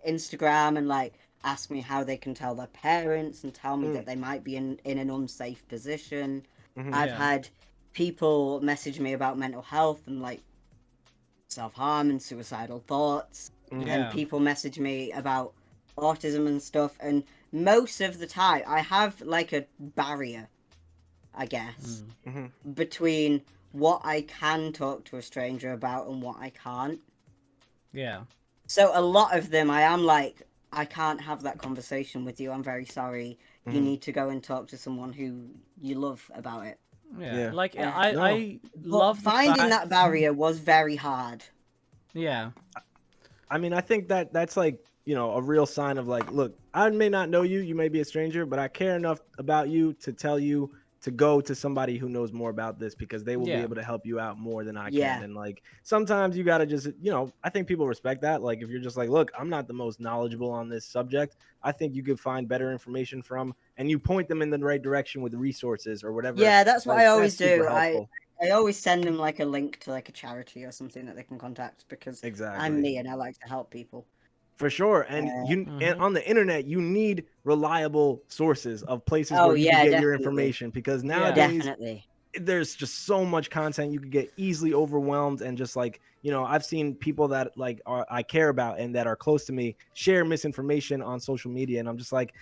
Instagram and like ask me how they can tell their parents and tell me that they might be in an unsafe position. I've had people message me about mental health and like self-harm and suicidal thoughts, and people message me about autism and stuff, and most of the time I have like a barrier, I guess, between what I can talk to a stranger about and what I can't. Yeah. So a lot of them I am like, I can't have that conversation with you, I'm very sorry. You need to go and talk to someone who you love about it. Yeah. Like I love finding that barrier was very hard. Yeah. I mean, I think that that's like, you know, a real sign of like, look, I may not know you, you may be a stranger, but I care enough about you to tell you to go to somebody who knows more about this, because they will be able to help you out more than I can. And like, sometimes you got to just, you know, I think people respect that. Like, if you're just like, look, I'm not the most knowledgeable on this subject, I think you could find better information from, and you point them in the right direction with resources or whatever. Yeah, that's what I always do. I always send them like a link to like a charity or something that they can contact, because I'm me and I like to help people. For sure. And and on the internet, you need reliable sources of places where you can get your information, because nowadays there's just so much content, you could get easily overwhelmed. And just like, you know, I've seen people that like I care about and that are close to me share misinformation on social media. And I'm just like,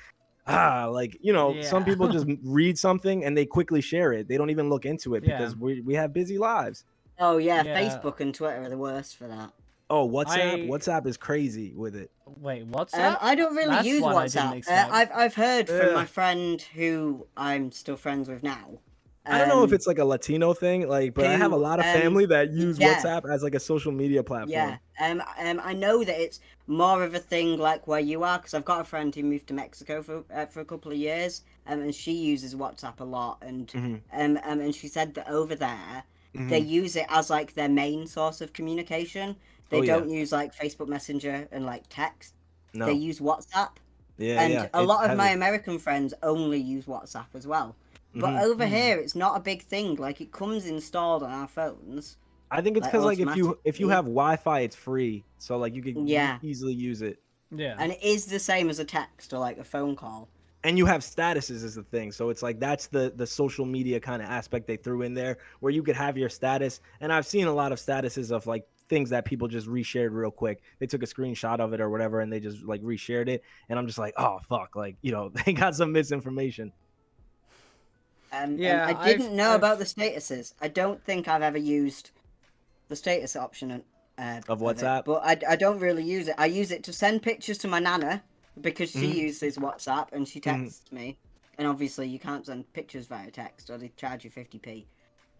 like, you know, some people just read something and they quickly share it. They don't even look into it because we have busy lives. Oh yeah, Facebook and Twitter are the worst for that. Oh, WhatsApp! WhatsApp is crazy with it. Wait, WhatsApp? I don't really use WhatsApp. I've heard from my friend who I'm still friends with now. I don't know if it's like a Latino thing, like, but I have a lot of family that use WhatsApp as like a social media platform. Yeah, I know that it's more of a thing like where you are, because I've got a friend who moved to Mexico for a couple of years, and she uses WhatsApp a lot, and and she said that over there they use it as like their main source of communication. They don't use like Facebook Messenger and like text. No. They use WhatsApp. Yeah, and a lot of my American friends only use WhatsApp as well. But over here, it's not a big thing. Like, it comes installed on our phones. I think it's because like if you have Wi-Fi, it's free, so like you can easily use it. Yeah, and it is the same as a text or like a phone call. And you have statuses is the thing, so it's like that's the social media kind of aspect they threw in there, where you could have your status. And I've seen a lot of statuses of like things that people just reshared real quick. They took a screenshot of it or whatever, and they just like reshared it. And I'm just like, oh fuck, like, you know, they got some misinformation. And I didn't know about the statuses. I don't think I've ever used the status option of WhatsApp, but I don't really use it. I use it to send pictures to my nana, because she uses WhatsApp and she texts me. And obviously you can't send pictures via text or they charge you 50p.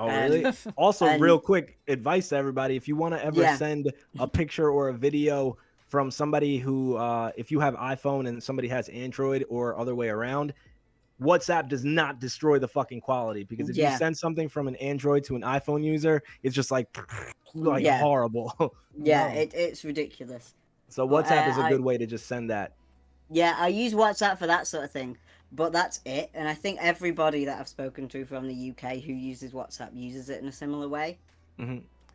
Oh, really? Also, real quick advice to everybody. If you want to ever send a picture or a video from somebody who, if you have iPhone and somebody has Android or other way around, WhatsApp does not destroy the fucking quality, because if you send something from an Android to an iPhone user, it's just like horrible. Yeah, it's ridiculous. So WhatsApp is a good way to just send that. Yeah, I use WhatsApp for that sort of thing, but that's it. And I think everybody that I've spoken to from the UK who uses WhatsApp uses it in a similar way.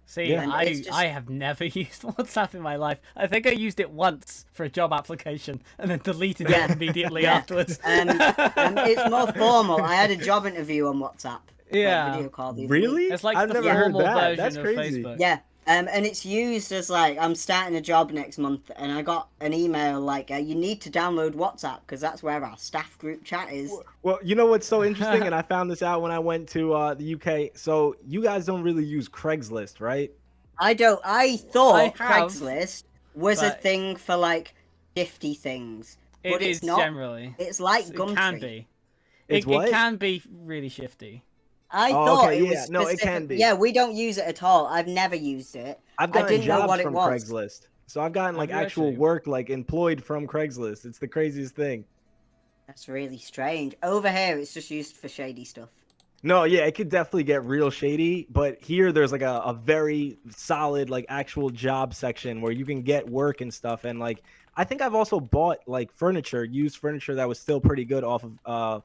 See, I have never used WhatsApp in my life. I think I used it once for a job application and then deleted it immediately afterwards. It's more formal. I had a job interview on WhatsApp. Yeah. Video call. Really? It's like I've the never heard formal that. version That's of crazy. Facebook. Yeah. And it's used as like I'm starting a job next month, and I got an email like you need to download WhatsApp because that's where our staff group chat is. Well, you know what's so interesting, and I found this out when I went to the UK. So you guys don't really use Craigslist, right? I don't. I thought I have, Craigslist was a but- thing for like 50 things, but It it's is not. generally. It's like It Gumtree. can be. It's It what? can be really shifty. I Oh, thought okay, it yeah. was No, it specific. can be. Yeah, we don't use it at all. I've never used it. I've I gotten didn't know jobs what it from was. Craigslist. So I've gotten like Have you actual actually? work, like employed from Craigslist. It's the craziest thing. That's really strange. Over here, it's just used for shady stuff. No, yeah, it could definitely get real shady, but here there's like a very solid like actual job section where you can get work and stuff. And like I think I've also bought like furniture, used furniture that was still pretty good off of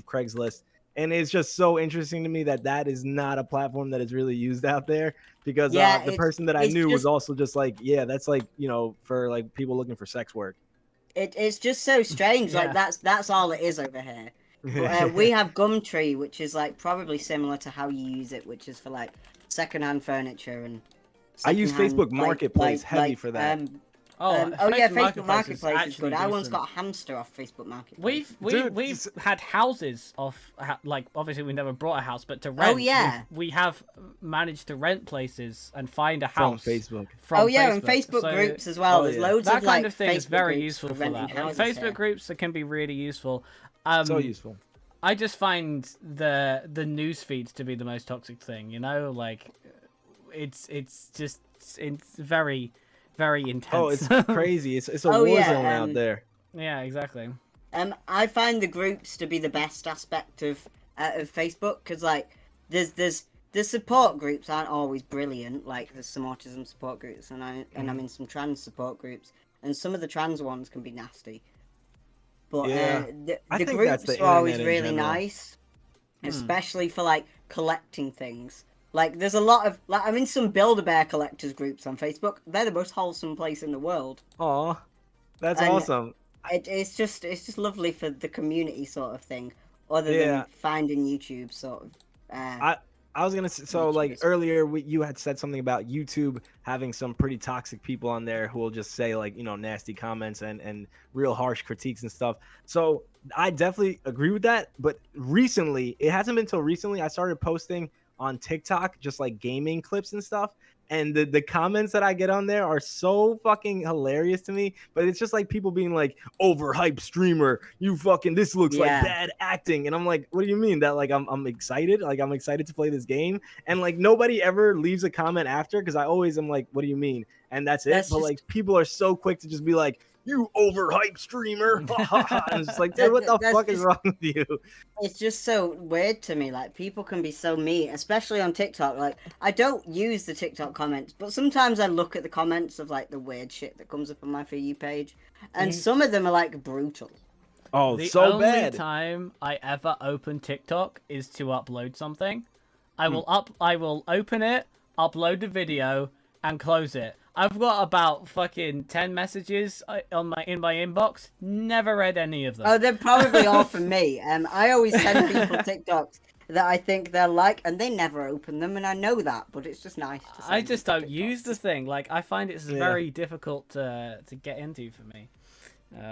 Craigslist. And it's just so interesting to me that that is not a platform that is really used out there because Yeah, the person that I it's knew was just also just like, yeah, that's like, you know, for like people looking for sex work. it's just so strange. Yeah. Like that's all it is over here. We have Gumtree, which is like probably similar to how you use it, which is for like secondhand furniture and. I use Secondhand, Facebook Marketplace heavy for that. Yeah, Facebook Marketplace Marketplace is good. I once decent. got a hamster off Facebook Marketplace. We've had houses off like obviously we never brought a house, but to rent. yeah. we have managed to rent places and find a From house Facebook. From and Facebook So groups as well. Oh, There's yeah. loads that of kind like of thing is Facebook very groups useful for renting that. Like, houses Facebook here. groups that can be really useful. So useful. I just find the news feeds to be the most toxic thing. You know, like it's just it's very intense. Oh, it's crazy. It's a Oh, war yeah, zone out there. Yeah, exactly. I find the groups to be the best aspect of Facebook because like there's the support groups aren't always brilliant. Like there's some autism support groups and I'm in some trans support groups, and some of the trans ones can be nasty. But Yeah. I the think groups that's the are always internet in really general. nice, especially for like collecting things. Like there's a lot of like I'm in some Build-A-Bear collectors groups on Facebook. They're the most wholesome place in the world. Aw, that's And awesome. It's just lovely for the community sort of thing, other Yeah. than finding YouTube sort of. I was gonna say, so like YouTubers. earlier you had said something about YouTube having some pretty toxic people on there who will just say like, you know, nasty comments and real harsh critiques and stuff. So I definitely agree with that. But recently, it hasn't been until recently I started posting on TikTok just like gaming clips and stuff. And the comments that I get on there are so fucking hilarious to me. But it's just like people being like, overhyped streamer, you fucking, this looks like Yeah. bad acting. And I'm like, what do you mean? That like I'm excited? Like I'm excited to play this game. And like nobody ever leaves a comment after because I always am like, what do you mean? And that's it. That's but just- like people are so quick to just be like, you overhyped streamer. And it's just like, dude, what the That's fuck is just- wrong with you? It's just so weird to me. Like people can be so mean, especially on TikTok. Like I don't use the TikTok comments, but sometimes I look at the comments of like the weird shit that comes up on my For You page, and some of them are like brutal. Oh, The so only bad. time I ever open TikTok is to upload something. I will open it, upload the video, and close it. I've got about fucking 10 messages in my inbox. Never read any of them. Oh, they're probably all from me. I always send people TikToks that I think they'll like, and they never open them, and I know that, but it's just nice to I send just people don't use the TikToks. thing. Like I find it's Yeah. very difficult to get into for me.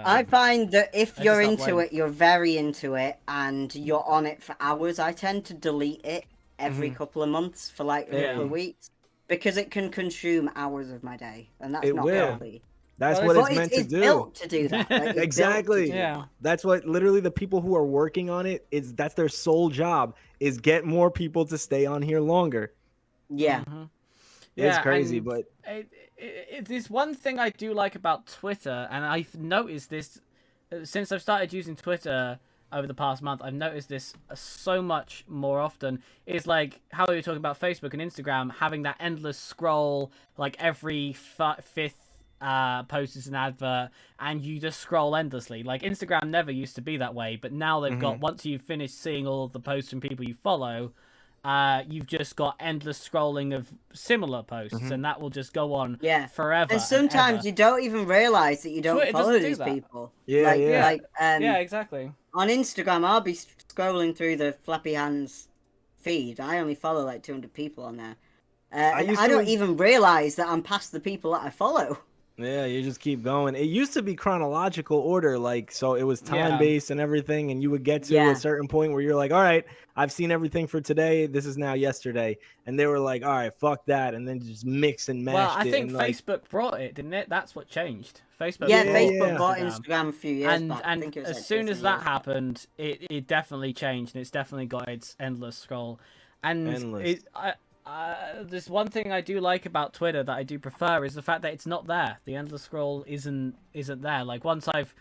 I find that if I you're just into upload. it, you're very into it, and you're on it for hours. I tend to delete it every couple of months for like a couple of weeks because it can consume hours of my day, and that's It not will. healthy. That's Well, what But it's meant to it's do. built to do that. Like, it's built to Exactly. do that. Yeah. That's what literally the people who are working on it that's their sole job is get more people to stay on here longer. Yeah. It's crazy, and but there's one thing I do like about Twitter, and I've noticed this since I've started using Twitter over the past month. I've noticed this so much more often. Is like how we were talking about Facebook and Instagram having that endless scroll, like every fifth post is an advert, and you just scroll endlessly. Like Instagram never used to be that way, but now they've got, once you've finished seeing all of the posts from people you follow, you've just got endless scrolling of similar posts, and that will just go on Yeah. forever. And sometimes ever. you don't even realize that you don't Twitter follow doesn't do these that. people. Yeah, like, yeah. Like, Yeah, exactly. on Instagram, I'll be scrolling through the Flappy Hands feed. I only follow like 200 people on there. I don't even realize that I'm past the people that I follow. Yeah, you just keep going. It used to be chronological order, like, so it was time based and everything, and you would get to a certain point where you're like, all right, I've seen everything for today. This is now yesterday. And they were like, all right, fuck that, and then just mix and mash. Well, I think Facebook brought it, didn't it? That's what changed. Facebook bought Instagram a few years back. And as soon as that happened, it definitely changed, and it's definitely got its endless scroll. And there's one thing I do like about Twitter that I do prefer is the fact that it's not there. The endless scroll isn't there. Like once I've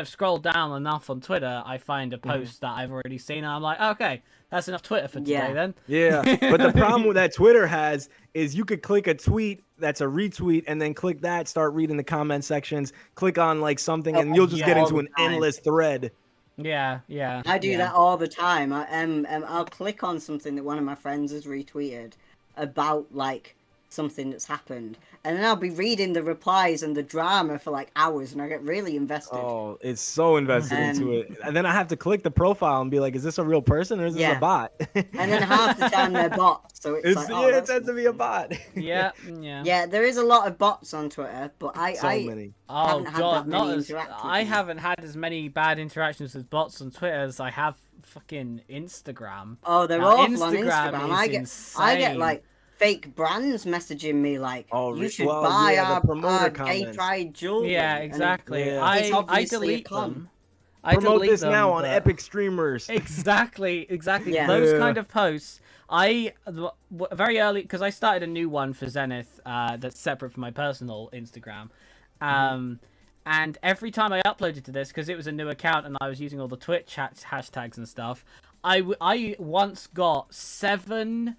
scrolled down enough on Twitter, I find a post that I've already seen, and I'm like, okay, that's enough Twitter for today then. Yeah, but the problem that Twitter has is you could click a tweet that's a retweet, and then click that, start reading the comment sections, click on like something, and you'll just get into an endless thread. Yeah. I do that all the time. I'll click on something that one of my friends has retweeted about like something that's happened, and then I'll be reading the replies and the drama for like hours, and I get really invested. Oh, it's so invested into it. And then I have to click the profile and be like, is this a real person or is this a bot? And then half the time they're bots, so it tends to be a bot. Yeah. There is a lot of bots on Twitter, but I haven't had as many bad interactions with bots on Twitter as I have fucking Instagram. Oh, they're awful on Instagram. I get like fake brands messaging me like, you should buy our gay pride jewelry. Yeah, exactly. I delete them. Promote this now on Epic Streamers. Exactly. Those kind of posts. Very early, because I started a new one for Zenith that's separate from my personal Instagram. And every time I uploaded to this, because it was a new account and I was using all the Twitch hashtags and stuff, I once got 7...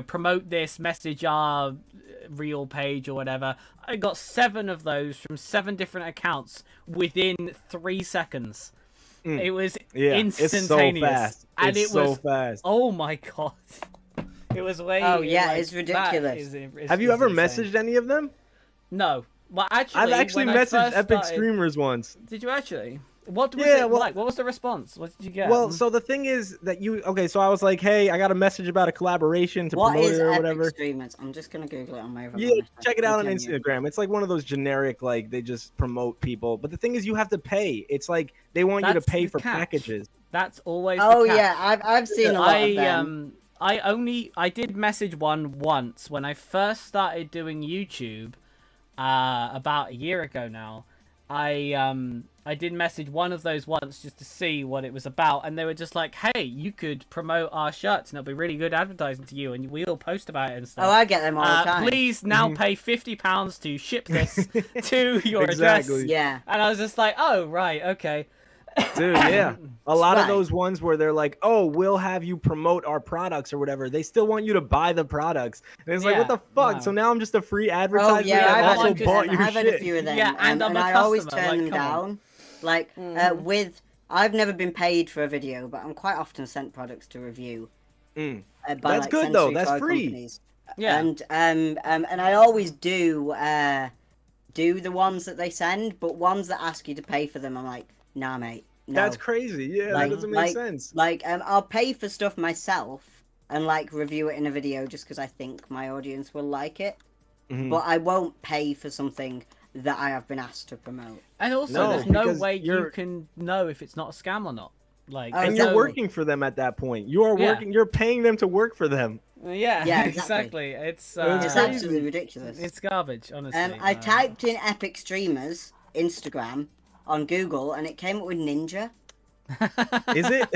promote this, message our real page or whatever. I got 7 of those from 7 different accounts within 3 seconds. It was instantaneous. It's so fast. And it was so fast. Oh my god. It was way... Oh yeah, it's ridiculous. Have you ever messaged any of them? No. Well, actually, I've actually messaged Epic Streamers once. Did you actually? What was it like? What was the response? What did you get? Well, so the thing is that so I was like, hey, I got a message about a collaboration to promote it or whatever. What is Epic Streamers? I'm just going to Google it on my phone. Yeah, check it out on Instagram. It's like one of those generic, like, they just promote people. But the thing is, you have to pay. It's like they want you to pay for packages. That's always the catch. Yeah, I've seen a lot of them. I did message one once when I first started doing YouTube about a year ago now. I did message one of those once just to see what it was about, and they were just like, hey, you could promote our shirts and it'll be really good advertising to you, and we'll post about it and stuff. Oh, I get them all the time. Please now pay £50 to ship this to your address. Yeah. And I was just like, oh, right, okay. Dude, yeah. A lot of those ones where they're like, oh, we'll have you promote our products or whatever. They still want you to buy the products. And it's like, what the fuck? No. So now I'm just a free advertisement that also bought your shit. I've had a few of them. Yeah, and I always turn them down. Like, I've never been paid for a video, but I'm quite often sent products to review. That's good, though. That's free. Companies. Yeah. And I always do the ones that they send, but ones that ask you to pay for them, I'm like, nah, mate. No. That's crazy. Yeah, that doesn't make sense. Like, I'll pay for stuff myself and like review it in a video just because I think my audience will like it. But I won't pay for something that I have been asked to promote. And also, there's no way you can know if it's not a scam or not. Like, and you're working for them at that point. You are working. You're paying them to work for them. Yeah, exactly. It's absolutely ridiculous. It's garbage, honestly. I typed in Epic Streamers Instagram on Google, and it came up with Ninja. Is it?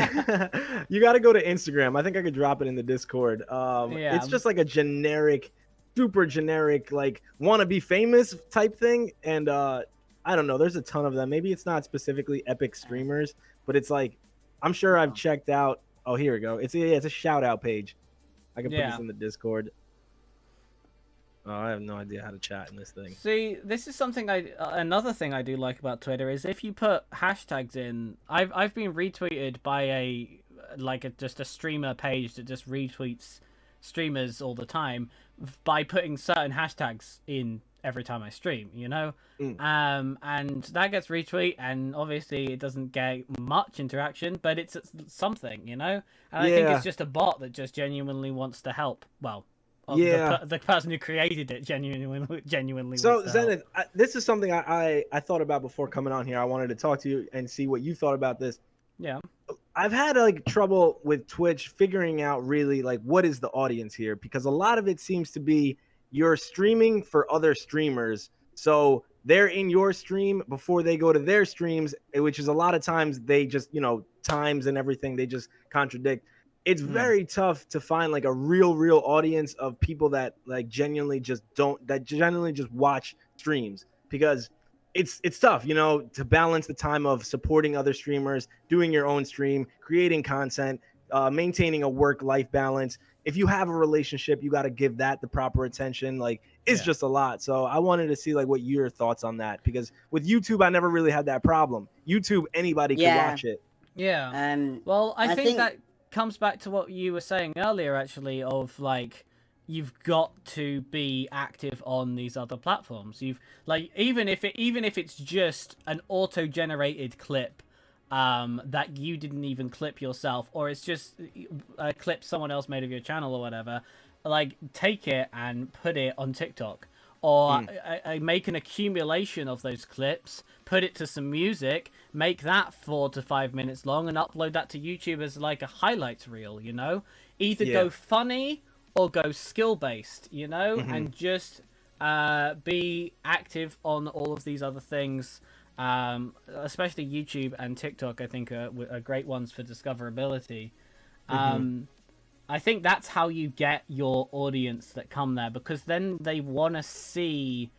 You got to go to Instagram. I think I could drop it in the Discord. It's just like a generic, super generic, like wanna be famous type thing. And I don't know. There's a ton of them. Maybe it's not specifically Epic Streamers, but it's like, I'm sure I've checked out. Oh, here we go. It's a shout out page. I can put this in the Discord. Oh, I have no idea how to chat in this thing. See, this is something another thing I do like about Twitter is if you put hashtags in. I've been retweeted by just a streamer page that just retweets streamers all the time by putting certain hashtags in every time I stream, you know? And that gets retweet, and obviously it doesn't get much interaction, but it's something, you know? And I think it's just a bot that just genuinely wants to help. Well, the person who created it genuinely. So Zenith, this is something I thought about before coming on here. I wanted to talk to you and see what you thought about this. Yeah. I've had like trouble with Twitch figuring out really like what is the audience here, because a lot of it seems to be you're streaming for other streamers. So they're in your stream before they go to their streams, which is a lot of times they just, times and everything, they just contradict. It's very tough to find like a real audience of people that like genuinely just watch streams, because it's tough, to balance the time of supporting other streamers, doing your own stream, creating content, maintaining a work-life balance. If you have a relationship, you got to give that the proper attention. Like, it's just a lot. So I wanted to see like what your thoughts on that, because with YouTube, I never really had that problem. YouTube, anybody could watch it. Yeah. Well, I think that comes back to what you were saying earlier, actually, of like, you've got to be active on these other platforms. You've like, even if it's just an auto-generated clip that you didn't even clip yourself, or it's just a clip someone else made of your channel or whatever, like, take it and put it on TikTok, or make an accumulation of those clips, put it to some music, make that 4 to 5 minutes long, and upload that to YouTube as like a highlights reel. Either go funny or go skill-based, and just be active on all of these other things. Especially YouTube and TikTok, I think, are great ones for discoverability. I think that's how you get your audience that come there, because then they want to see,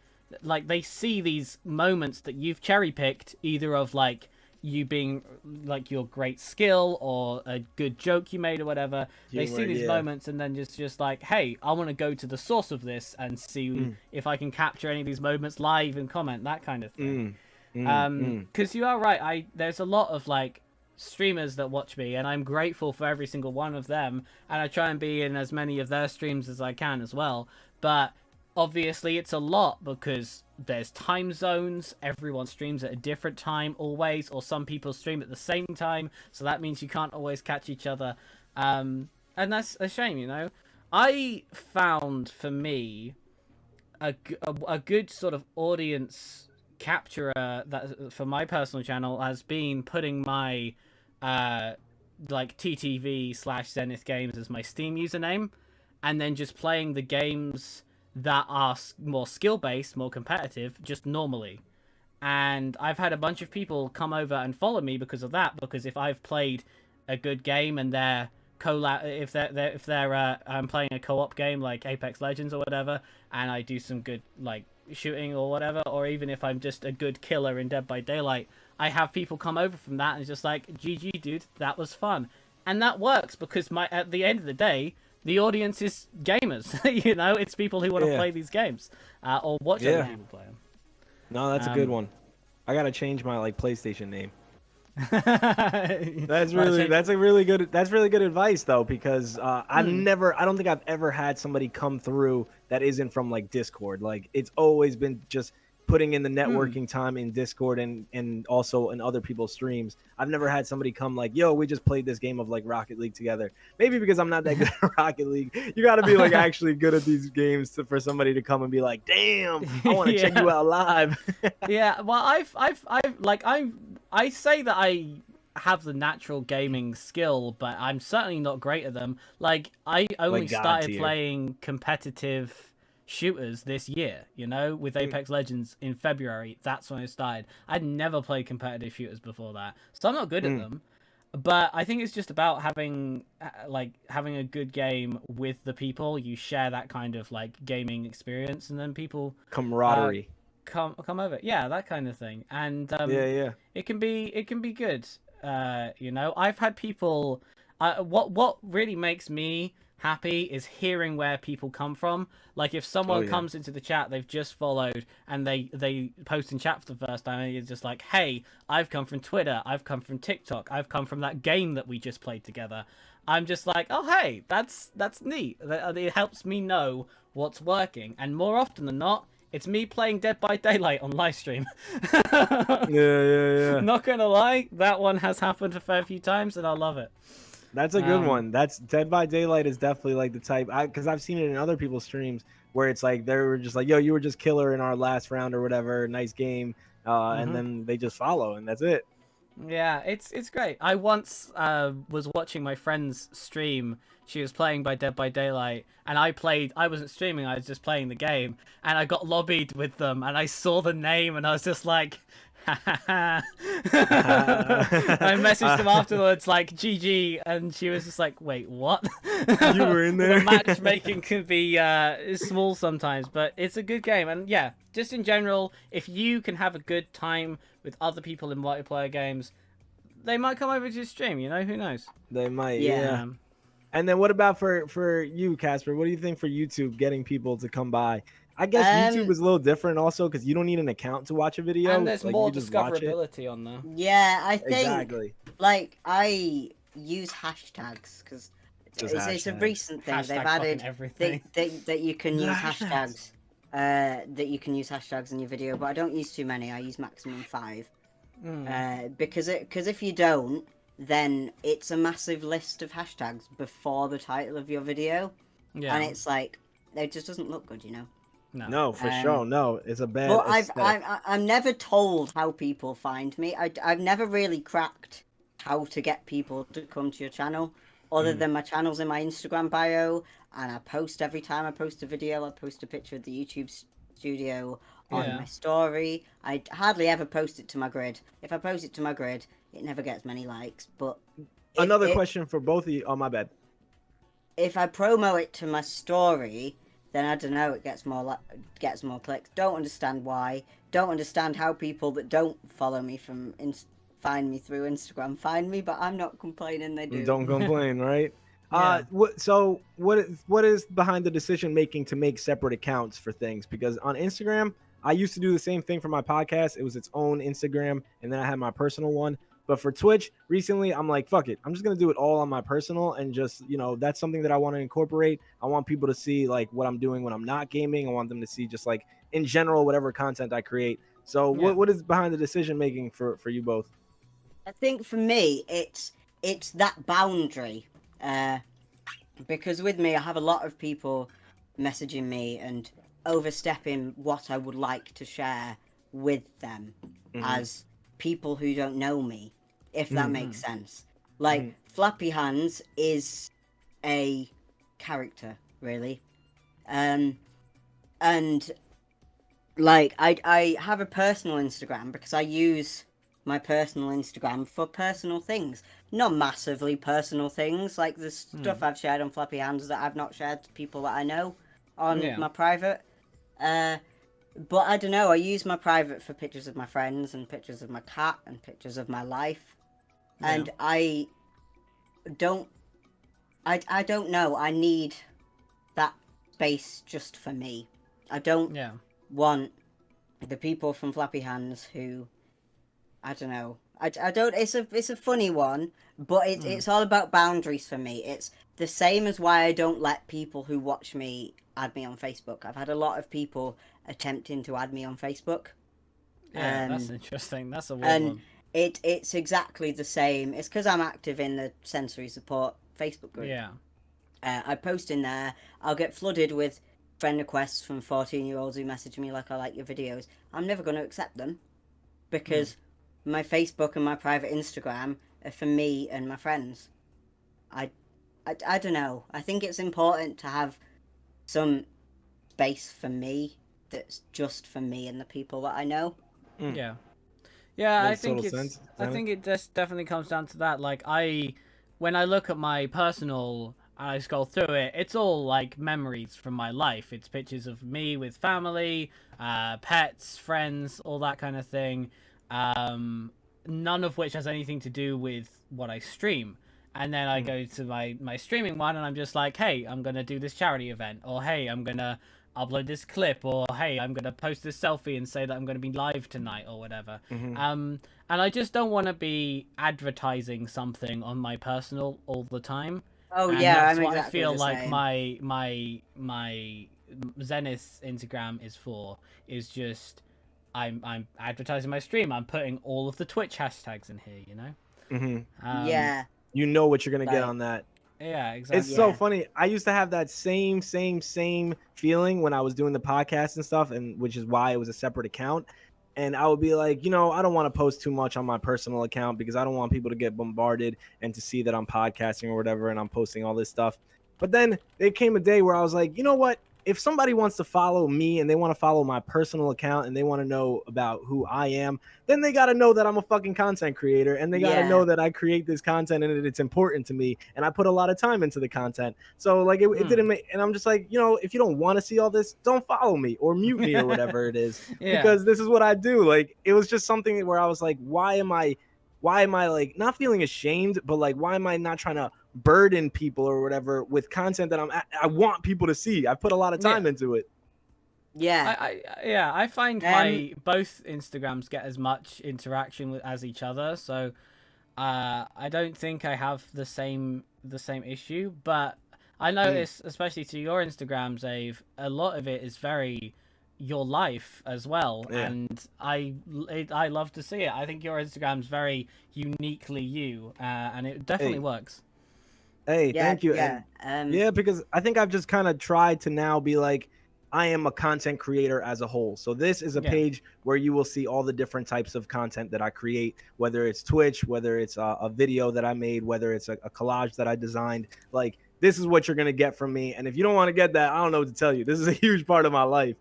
like, they see these moments that you've cherry-picked, either of, like, you being, like, your great skill or a good joke you made or whatever. They see these moments and then just like, hey, I want to go to the source of this and see if I can capture any of these moments live and comment, that kind of thing. Because you are right, there's a lot of like streamers that watch me, and I'm grateful for every single one of them, and I try and be in as many of their streams as I can as well. But obviously it's a lot, because there's time zones, everyone streams at a different time always, or some people stream at the same time, so that means you can't always catch each other, and that's a shame. I found, for me, a good sort of audience capturer that for my personal channel has been putting my like TTV/Zenith Games as my Steam username, and then just playing the games that are more skill-based, more competitive, just normally. And I've had a bunch of people come over and follow me because of that, because if I've played a good game and they're if they're I'm playing a co-op game like Apex Legends or whatever, and I do some good like shooting or whatever, or even if I'm just a good killer in Dead by Daylight, I have people come over from that and it's just like, GG dude, that was fun. And that works, because at the end of the day, the audience is gamers. It's people who want to play these games or watch other people play them. No, that's a good one. I gotta change my like PlayStation name. That's really good advice though, because I don't think I've ever had somebody come through that isn't from like Discord. Like, it's always been just putting in the networking time in Discord and also in other people's streams. I've never had somebody come like, yo, we just played this game of like Rocket League together. Maybe because I'm not that good at Rocket League. You got to be like actually good at these games for somebody to come and be like, damn, I want to check you out live. Yeah, well, I say that I have the natural gaming skill, but I'm certainly not great at them. Like, I only started playing competitive shooters this year, with Apex Legends in February. That's when I started. I'd never played competitive shooters before that, so I'm not good at them. But I think it's just about having a good game with the people. You share that kind of like gaming experience, and then people camaraderie come over, that kind of thing. And it can be good. I've had people. What really makes me happy is hearing where people come from. Like, if someone comes into the chat, they've just followed, and they post in chat for the first time, and you're just like, hey, I've come from Twitter, I've come from TikTok, I've come from that game that we just played together. I'm just like, oh, hey, that's neat. It helps me know what's working, and more often than not, it's me playing Dead by Daylight on live stream. Yeah. Not gonna lie, that one has happened a fair few times, and I love it. That's a good one. That's Dead by Daylight is definitely like the type because I've seen it in other people's streams where it's like they were just like, "Yo, you were just killer in our last round or whatever. Nice game," and then they just follow and that's it. Yeah, it's great. I once was watching my friend's stream. She was playing by Dead by Daylight, and I played. I wasn't streaming. I was just playing the game, and I got lobbied with them, and I saw the name, and I was just like, I messaged them afterwards like GG, and she was just like, "Wait, what?" You were in there. The matchmaking can be small sometimes, but it's a good game, and yeah, just in general, if you can have a good time with other people in multiplayer games, they might come over to your stream. You know, who knows? They might. Yeah. And then what about for you, Casper? What do you think for YouTube getting people to come by? I guess YouTube is a little different also because you don't need an account to watch a video. And there's more discoverability on there. Yeah, I think exactly. Like I use hashtags because it's a recent thing. They've added everything. that you can use hashtags. That you can use hashtags in your video, but I don't use too many. I use maximum 5. Because if you don't, then it's a massive list of hashtags before the title of your video, and it's like it just doesn't look good, you know. No, for sure. No, it's a bad. Well, I'm never told how people find me. I've never really cracked how to get people to come to your channel, other than my channel's in my Instagram bio, and I post every time I post a video. I post a picture of the YouTube studio on my story. I hardly ever post it to my grid. If I post it to my grid, it never gets many likes. But another question for both of you. Oh, my bad. If I promo it to my story, then I don't know, it gets more clicks. Don't understand why. Don't understand how people that don't follow me find me through Instagram find me, but I'm not complaining. They do. Don't complain, right? So what is behind the decision making to make separate accounts for things? Because on Instagram, I used to do the same thing for my podcast. It was its own Instagram, and then I had my personal one. But for Twitch, recently, I'm like, fuck it. I'm just going to do it all on my personal and just, that's something that I want to incorporate. I want people to see, like, what I'm doing when I'm not gaming. I want them to see just, like, in general, whatever content I create. So what is behind the decision-making for you both? I think for me, it's that boundary. Because with me, I have a lot of people messaging me and overstepping what I would like to share with them as people who don't know me, if that makes sense. Like, Flappy Hands is a character, really. And like, I have a personal Instagram because I use my personal Instagram for personal things. Not massively personal things, like the stuff I've shared on Flappy Hands that I've not shared to people that I know on my private. But I don't know, I use my private for pictures of my friends and pictures of my cat and pictures of my life. And I don't know, I need that space just for me. I don't want the people from Flappy Hands who, I don't know, I don't, it's a funny one, but it's all about boundaries for me. It's the same as why I don't let people who watch me add me on Facebook. I've had a lot of people attempting to add me on Facebook. Yeah, that's interesting. That's a weird one. It's exactly the same. It's because I'm active in the sensory support Facebook group. Yeah. I post in there. I'll get flooded with friend requests from 14-year-olds who message me like, I like your videos. I'm never going to accept them because my Facebook and my private Instagram are for me and my friends. I don't know. I think it's important to have some space for me that's just for me and the people that I know. Yeah, Makes I think total sense. I think it just definitely comes down to that. Like when I look at my personal, I scroll through it. It's all like memories from my life. It's pictures of me with family, pets, friends, all that kind of thing. None of which has anything to do with what I stream. And then I go to my streaming one and I'm just like, hey, I'm going to do this charity event. Or, hey, I'm going to upload this clip. Or, hey, I'm going to post this selfie and say that I'm going to be live tonight or whatever. And I just don't want to be advertising something on my personal all the time. Oh, and yeah, that's I'm what exactly I feel the like same. my Zenith Instagram is for. Is just I'm advertising my stream. I'm putting all of the Twitch hashtags in here, you know? Yeah. you know what you're gonna get Like, on that. Yeah, exactly. It's so funny. I used to have that same feeling when I was doing the podcast and stuff, and which is why it was a separate account. And I would be like, I don't want to post too much on my personal account because I don't want people to get bombarded and to see that I'm podcasting or whatever and I'm posting all this stuff. But then there came a day where I was like, you know what? If somebody wants to follow me and they want to follow my personal account and they want to know about who I am, then they got to know that I'm a fucking content creator and they got to know that I create this content and that it's important to me and I put a lot of time into the content. So like it didn't make, and I'm just like, if you don't want to see all this, don't follow me or mute me or whatever it is, because this is what I do. Like it was just something where I was like, why am I like not feeling ashamed, but like why am I not trying to burden people or whatever with content that I want people to see? I put a lot of time into it. Yeah. I find my both Instagrams get as much interaction as each other, so I don't think I have the same issue, but I notice, especially to your Instagram, Xave, a lot of it is very your life as well, and I love to see it. I think your Instagram's very uniquely you, and it definitely works. Hey, thank you. Yeah, because I think I've just kind of tried to now be like, I am a content creator as a whole. So this is a page where you will see all the different types of content that I create, whether it's Twitch, whether it's a video that I made, whether it's a collage that I designed. Like, this is what you're going to get from me. And if you don't want to get that, I don't know what to tell you. This is a huge part of my life.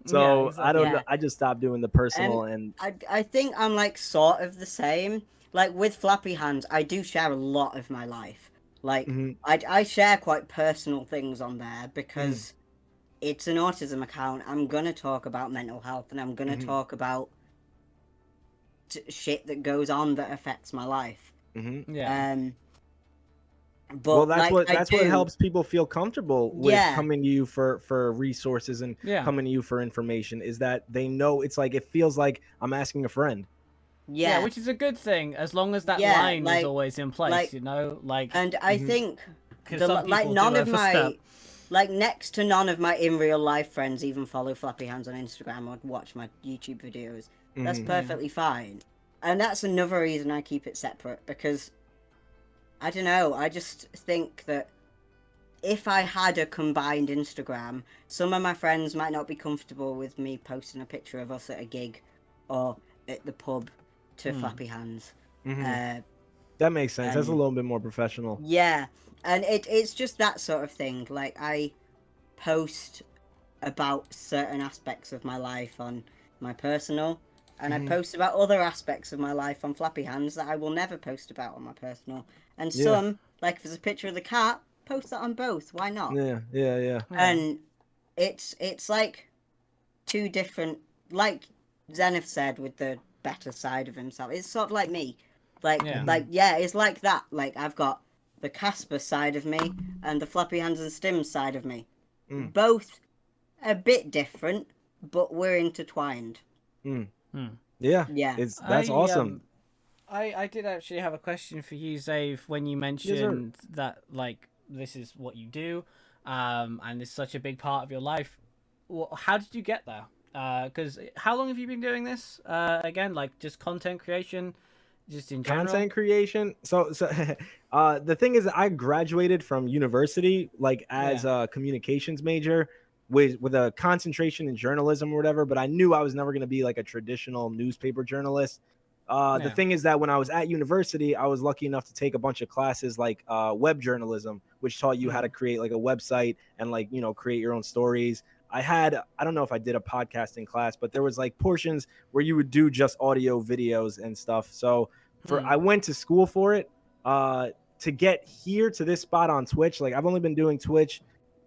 So exactly. I don't know. I just stopped doing the personal. And I think I'm like sort of the same. Like with Flappy Hands, I do share a lot of my life. Like I share quite personal things on there because it's an autism account. I'm gonna talk about mental health and I'm gonna talk about shit that goes on that affects my life. But that's what helps people feel comfortable with coming to you for resources and coming to you for information, is that they know it's like, it feels like I'm asking a friend. Yeah, which is a good thing as long as that line is always in place, and I think none of my next to none of my in real life friends even follow Flappy Hands on Instagram or watch my YouTube videos. That's perfectly fine. And that's another reason I keep it separate, because I don't know, I just think that if I had a combined Instagram, some of my friends might not be comfortable with me posting a picture of us at a gig or at the pub to Flappy Hands. That makes sense. That's a little bit more professional. Yeah, and it's just that sort of thing. Like, I post about certain aspects of my life on my personal, and I post about other aspects of my life on Flappy Hands that I will never post about on my personal. And some, like if there's a picture of the cat, post that on both. Why not? Yeah. And it's like two different, like Zenith said, with the better side of himself. It's sort of like me. It's like that. Like, I've got the Casper side of me and the Flappy Hands and Stims side of me. Both a bit different, but we're intertwined. Yeah. That's awesome. I did actually have a question for you, Xave, when you mentioned that, like, this is what you do, and it's such a big part of your life. How did you get there? Because how long have you been doing this? Again, like, just content creation, just in general? Content creation. So the thing is, I graduated from university, like, as a communications major with a concentration in journalism or whatever, but I knew I was never going to be like a traditional newspaper journalist. The thing is that when I was at university, I was lucky enough to take a bunch of classes like web journalism, which taught you how to create like a website and like, create your own stories. I don't know if I did a podcasting class, but there was like portions where you would do just audio videos and stuff. So I went to school for it. To get here to this spot on Twitch, like, I've only been doing Twitch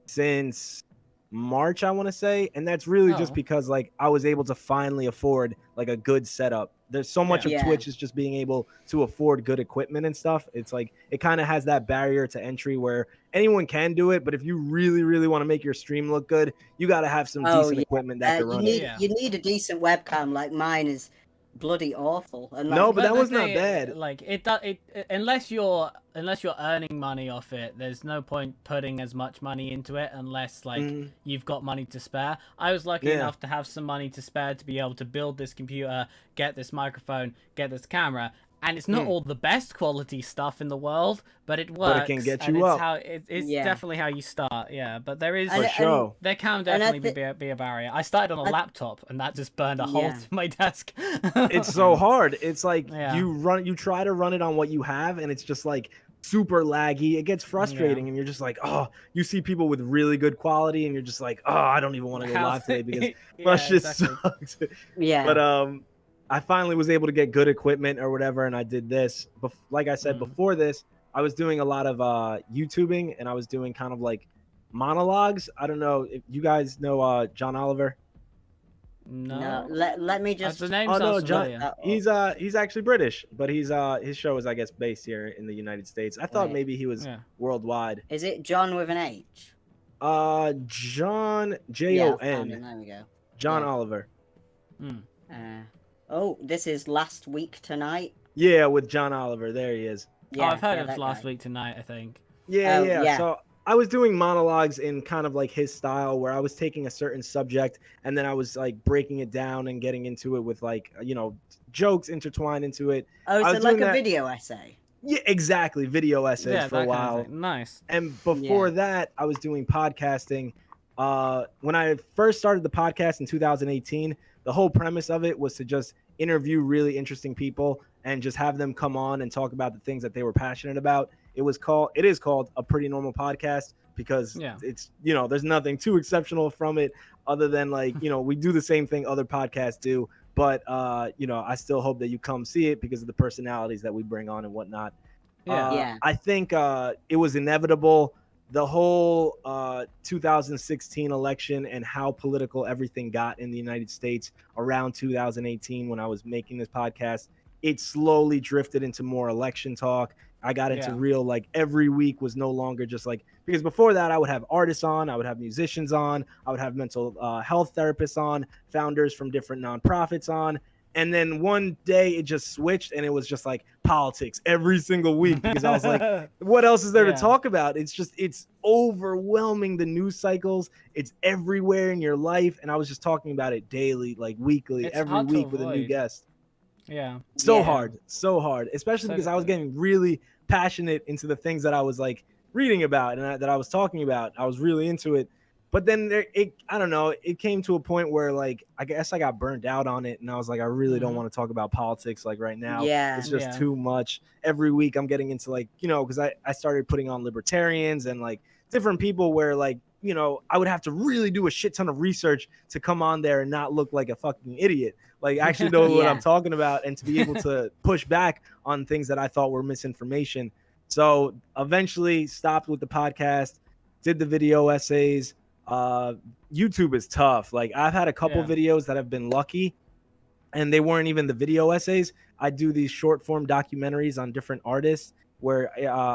since March, I want to say, and that's really just because like I was able to finally afford like a good setup. There's so much of Twitch is just being able to afford good equipment and stuff. It's like it kind of has that barrier to entry where anyone can do it, but if you really want to make your stream look good, you got to have some decent equipment that can run it. You need a decent webcam. Like, mine is bloody awful. And like, no, but that was not bad. Like, it unless you're you're earning money off it, there's no point putting as much money into it unless like you've got money to spare. I was lucky enough to have some money to spare to be able to build this computer, get this microphone, get this camera. And it's not all the best quality stuff in the world, but it works. But it can get you it's up. How it's definitely how you start. Yeah, but there is for sure. There can definitely be a barrier. I started on a laptop, and that just burned a hole through my desk. It's so hard. It's like you try to run it on what you have, and it's just like super laggy. It gets frustrating, and you're just like, oh, you see people with really good quality, and you're just like, oh, I don't even want to go live today because my shit sucks. Yeah. But I finally was able to get good equipment or whatever, and I did this. Like I said before this, I was doing a lot of YouTubing, and I was doing kind of like monologues. I don't know if you guys know John Oliver. No. Let me just. The name John. He's actually British, but his show is, I guess, based here in the United States. I thought maybe he was worldwide. Is it John with an H? John Jon. There we go. John Oliver. Oh, this is Last Week Tonight. Yeah, with John Oliver. There he is. Yeah, I've heard of Last Week Tonight, I think. Yeah. So I was doing monologues in kind of like his style, where I was taking a certain subject and then I was like breaking it down and getting into it with like, jokes intertwined into it. Oh, so like a video essay. Yeah, exactly. Video essays for a while. Kind of nice. And before that, I was doing podcasting. When I first started the podcast in 2018, the whole premise of it was to just interview really interesting people and just have them come on and talk about the things that they were passionate about. It is called A Pretty Normal Podcast because it's, there's nothing too exceptional from it other than like, we do the same thing other podcasts do. But, I still hope that you come see it because of the personalities that we bring on and whatnot. I think it was inevitable. The whole 2016 election and how political everything got in the United States around 2018 when I was making this podcast, it slowly drifted into more election talk. I got into real, like every week was no longer just like, because before that I would have artists on, I would have musicians on, I would have mental health therapists on, founders from different nonprofits on. And then one day it just switched and it was just like politics every single week because I was like, what else is there to talk about? It's overwhelming, the news cycles. It's everywhere in your life. And I was just talking about it daily, like weekly, every week with a new guest. Yeah. So hard, especially because I was getting really passionate into the things that I was like reading about and that I was talking about. I was really into it. But then I don't know, it came to a point where like, I guess I got burnt out on it. And I was like, I really don't want to talk about politics like right now. Yeah. It's just too much. Every week I'm getting into like, because I started putting on libertarians and like different people where like, I would have to really do a shit ton of research to come on there and not look like a fucking idiot. Like actually know what I'm talking about and to be able to push back on things that I thought were misinformation. So eventually stopped with the podcast, did the video essays. YouTube is tough. Like I've had a couple videos that have been lucky and they weren't even the video essays. I do these short form documentaries on different artists where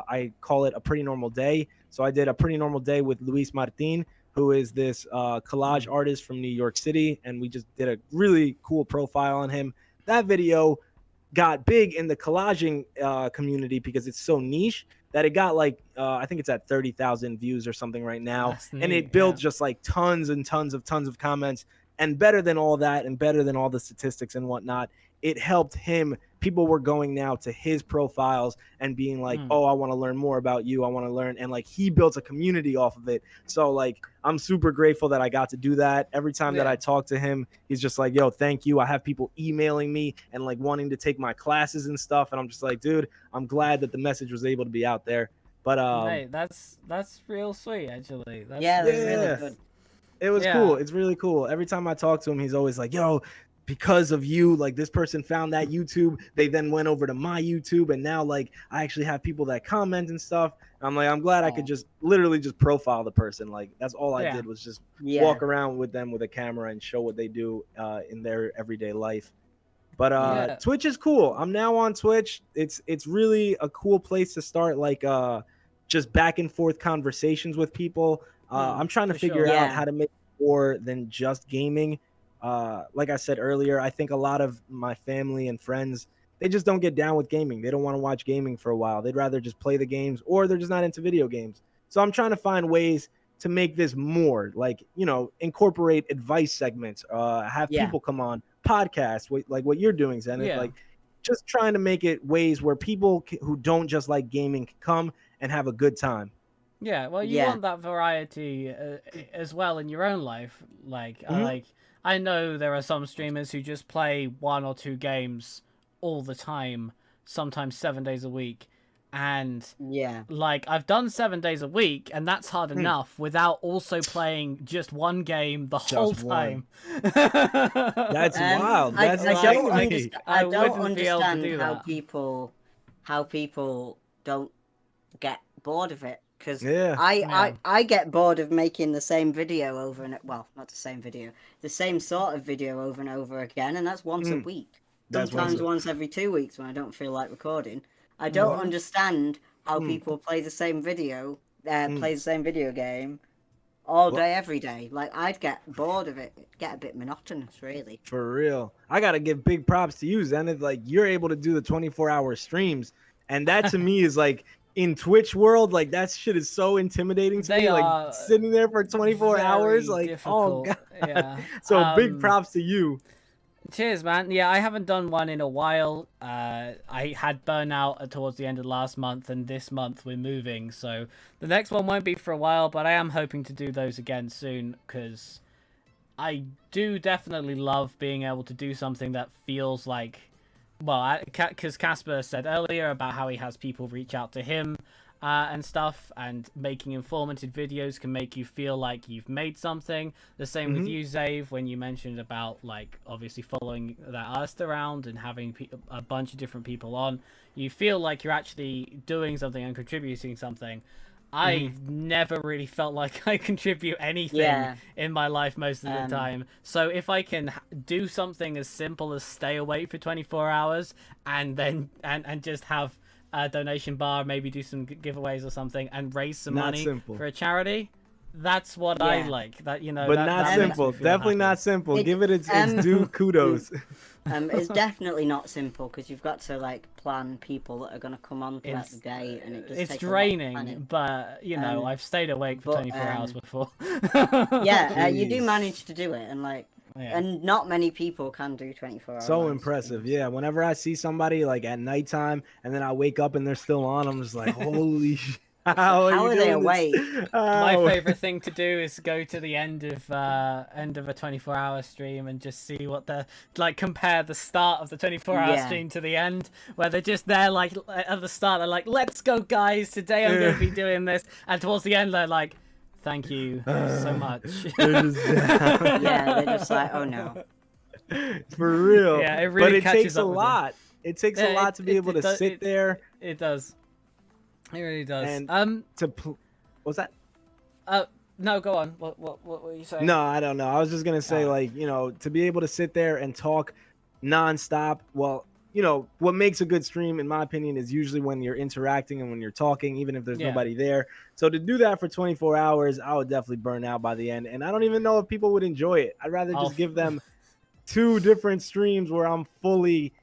I call it A Pretty Normal Day. So I did A Pretty Normal Day with Luis Martin, who is this collage artist from New York City. And we just did a really cool profile on him. That video got big in the collaging community because it's so niche that it got like, I think it's at 30,000 views or something right now. And it built just like tons and tons of comments. And better than all that and better than all the statistics and whatnot, it helped him. People were going now to his profiles and being like, oh, I want to learn more about you. I want to learn. And like, he built a community off of it. So like, I'm super grateful that I got to do that. Every time that I talk to him, he's just like, yo, thank you. I have people emailing me and like wanting to take my classes and stuff. And I'm just like, dude, I'm glad that the message was able to be out there. But hey, that's real sweet, actually. That's really good. It was cool. It's really cool. Every time I talk to him, he's always like, yo, because of you, like this person found that YouTube, they then went over to my YouTube, and now like I actually have people that comment and stuff. And I'm like, I'm glad I could just literally just profile the person. Like that's all I did was just walk around with them with a camera and show what they do in their everyday life. But Twitch is cool. I'm now on Twitch. It's really a cool place to start like just back and forth conversations with people. I'm trying to figure out how to make more than just gaming. Like I said earlier, I think a lot of my family and friends, they just don't get down with gaming. They don't want to watch gaming for a while. They'd rather just play the games, or they're just not into video games. So I'm trying to find ways to make this more like, incorporate advice segments, have people come on podcasts, like what you're doing, Zenith, like just trying to make it ways where people who don't just like gaming can come and have a good time. Yeah, well, you want that variety as well in your own life. Like, I know there are some streamers who just play 1 or 2 games all the time, sometimes 7 days a week. And like, I've done 7 days a week, and that's hard enough without also playing just one game the whole time. That's wild. That's I don't understand how people don't get bored of it. Because I get bored of making the same video over and not the same video, the same sort of video over and over again, and that's once a week. Sometimes once every 2 weeks when I don't feel like recording. I don't understand how people play the same video, play the same video game all day, every day. Like, I'd get bored of it. It'd get a bit monotonous, really. For real. I gotta give big props to you, Zenith. Like, you're able to do the 24-hour streams, and that to me is like, in Twitch world, like, that shit is so intimidating to me. Like, sitting there for 24 hours, like, difficult. Oh god. Yeah. So big props to you. Cheers, man. Yeah, I haven't done one in a while. I had burnout towards the end of last month, and this month we're moving, so the next one won't be for a while, but I am hoping to do those again soon, because I do definitely love being able to do something that feels like, well, because Casper said earlier about how he has people reach out to him and stuff, and making informative videos can make you feel like you've made something. The same with you, Xave, when you mentioned about, like, obviously following that artist around and having a bunch of different people on. You feel like you're actually doing something and contributing something. I've never really felt like I contribute anything in my life most of the time. So if I can do something as simple as stay awake for 24 hours and then and just have a donation bar, maybe do some giveaways or something, and raise some money for a charity, that's what I like. That, but not simple. Definitely not simple. Give it its due kudos. It's definitely not simple, because you've got to, like, plan people that are going to come on throughout the day, and it's draining. But I've stayed awake for 24 hours before. You do manage to do it, and and not many people can do 24 hours. So impressive. Yeah, whenever I see somebody like at nighttime and then I wake up and they're still on, I'm just like, holy shit. How are they awake? My favorite thing to do is go to the end of a 24-hour stream and just see what compare the start of the 24-hour stream to the end, where they're just there, like, at the start they're like, let's go guys, today I'm going to be doing this, and towards the end they're like, thank you so much. They're just like, oh no. For real. Yeah, it really takes a lot. It takes a lot to be able to sit there. It does. It really does. And what's that? No, go on. What were you saying? No, I don't know. I was just gonna say, to be able to sit there and talk nonstop. Well, what makes a good stream, in my opinion, is usually when you're interacting and when you're talking, even if there's nobody there. So to do that for 24 hours, I would definitely burn out by the end. And I don't even know if people would enjoy it. I'd rather just give them 2 different streams where I'm fully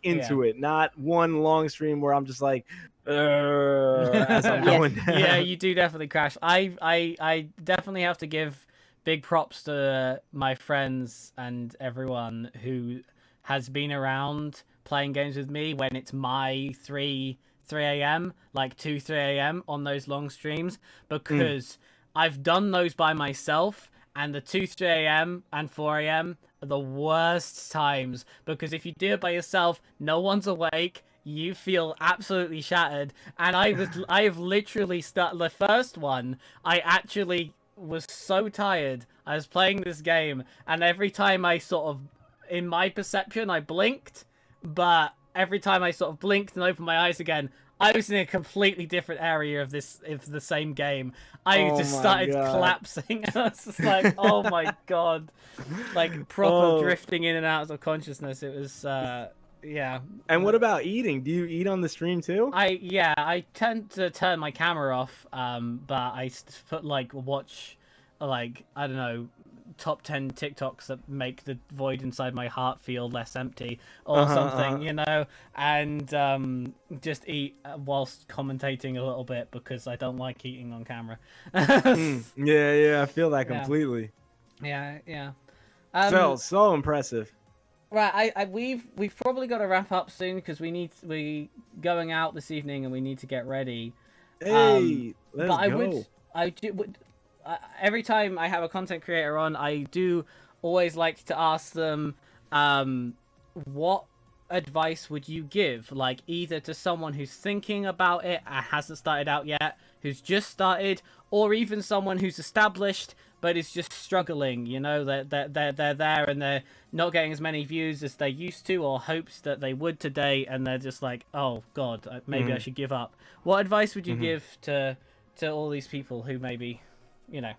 into it, not one long stream where I'm just like, as I'm going down. Yeah, you do definitely crash. I definitely have to give big props to my friends and everyone who has been around playing games with me when it's my 3 a.m., like 2, 3 a.m. on those long streams, because I've done those by myself, and the 2, 3 a.m. and 4 a.m. are the worst times, because if you do it by yourself, no one's awake, you feel absolutely shattered. And I have literally started the first one. I actually was so tired. I was playing this game, and every time I sort of, in my perception, I blinked, but every time I sort of blinked and opened my eyes again, I was in a completely different area of the same game. I just started collapsing. I was just like, oh my god, like proper drifting in and out of consciousness. It was yeah. And what about eating? Do you eat on the stream too? I tend to turn my camera off, but I put watch, I don't know, top 10 TikToks that make the void inside my heart feel less empty or something, you know, and just eat whilst commentating a little bit because I don't like eating on camera. Yeah, I feel that completely. Yeah. So impressive. Right, we've probably got to wrap up soon because we going out this evening and we need to get ready. Hey, let's but go. Every time I have a content creator on, I do always like to ask them, what advice would you give? Like either to someone who's thinking about it and hasn't started out yet, who's just started, or even someone who's established but is just struggling. You know, they're there and they're not getting as many views as they used to or hoped that they would today, and they're just like, oh god, maybe I should give up. What advice would you give to all these people who maybe, you know?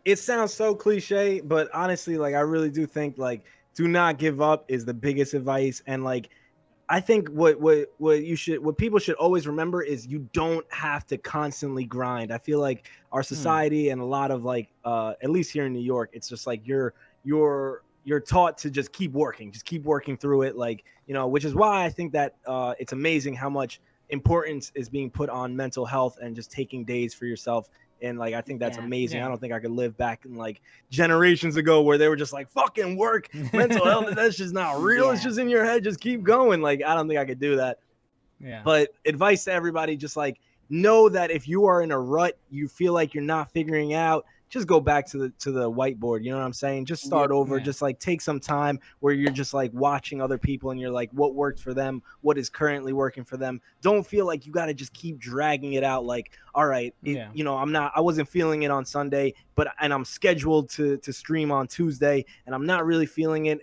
It sounds so cliche, but honestly, like I really do think like do not give up is the biggest advice. And like I think what people should always remember is you don't have to constantly grind. I feel like our society and a lot of like at least here in New York, it's just like you're taught to just keep working through it, like, you know, which is why I think that it's amazing how much importance is being put on mental health and just taking days for yourself. And like I think that's amazing. I don't think I could live back in like generations ago where they were just like fucking work, mental health, that's just not real. It's just in your head, just keep going. Like I don't think I could do that. But advice to everybody, just like know that if you are in a rut, you feel like you're not figuring out, just go back to the whiteboard. You know what I'm saying? Just start over. Just like take some time where you're just like watching other people and you're like, what worked for them? What is currently working for them? Don't feel like you got to just keep dragging it out. Like, all right, you know, I wasn't feeling it on Sunday, but I'm scheduled to stream on Tuesday and I'm not really feeling it.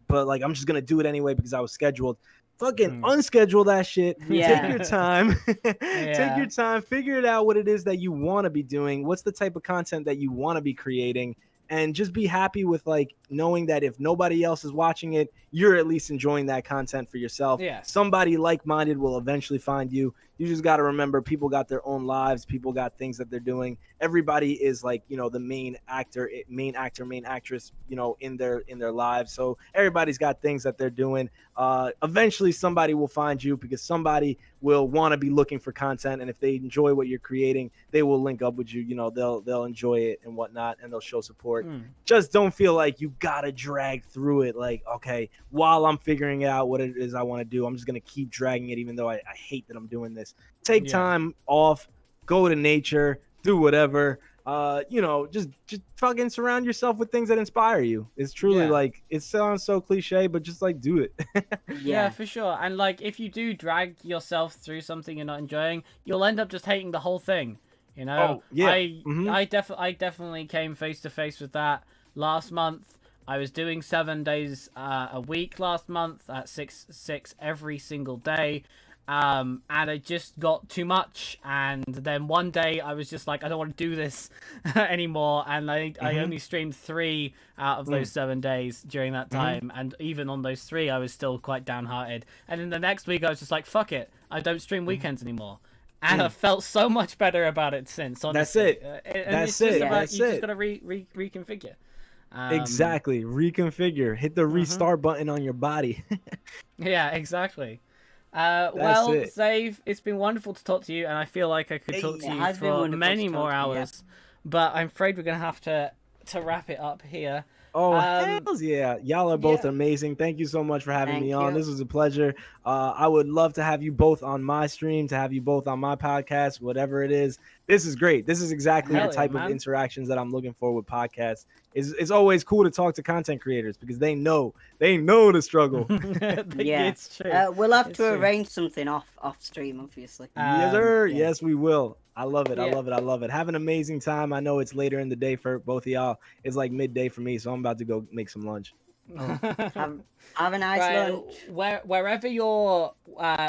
But like, I'm just going to do it anyway because I was scheduled. Fucking unschedule that shit. Take your time. Take your time. Figure it out what it is that you want to be doing. What's the type of content that you want to be creating? And just be happy with like knowing that if nobody else is watching it, you're at least enjoying that content for yourself. Somebody like-minded will eventually find you. You just got to remember, people got their own lives. People got things that they're doing. Everybody is like, you know, the main actor, main actress, you know, in their lives. So everybody's got things that they're doing. Eventually somebody will find you because somebody will want to be looking for content. And if they enjoy what you're creating, they will link up with you. You know, they'll enjoy it and whatnot, and they'll show support. Just don't feel like you got to drag through it. Like, okay, while I'm figuring out what it is I want to do, I'm just going to keep dragging it, even though I hate that I'm doing this. Take time off, go to nature, do whatever. You know, just fucking surround yourself with things that inspire you. It's truly like, it sounds so cliche, but just like do it. Yeah, for sure. And like, if you do drag yourself through something you're not enjoying, you'll end up just hating the whole thing. You know, I definitely came face to face with that last month. I was doing 7 days a week last month at six every single day. And it just got too much, and then one day I was just like, I don't want to do this anymore, and I only streamed 3 out of those 7 days during that time, and even on those 3 I was still quite downhearted. And then the next week I was just like, fuck it, I don't stream weekends anymore, and I felt so much better about it since, honestly. That's it. You just gotta reconfigure. Exactly, reconfigure, hit the restart button on your body. Yeah, exactly. Well, Xave, it's been wonderful to talk to you, and I feel like I could talk to you for many more hours, but I'm afraid we're going to have to wrap it up here. Oh, hells yeah. Y'all are both amazing. Thank you so much for having me on. This was a pleasure. I would love to have you both on my stream, to have you both on my podcast, whatever it is. This is great. This is exactly the type of interactions that I'm looking for with podcasts. It's always cool to talk to content creators because they know the struggle. It's true. We'll have to arrange something off stream, obviously. Yes, sir. Yeah. Yes, we will. I love it. I love it. Have an amazing time. I know it's later in the day for both of y'all. It's like midday for me, so I'm about to go make some lunch. Have a nice lunch. Wherever you're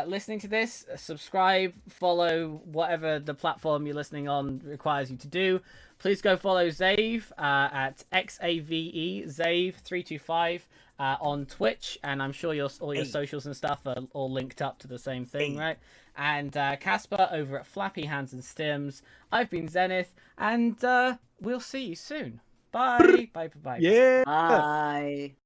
listening to this, subscribe, follow whatever the platform you're listening on requires you to do. Please go follow Xave at Xave, Xave325 on Twitch, and I'm sure all your socials and stuff are all linked up to the same thing, right? And Casper over at Flappy Hands and Stims. I've been Zenith, and we'll see you soon. Bye. Bye. Bye. Yeah. Bye.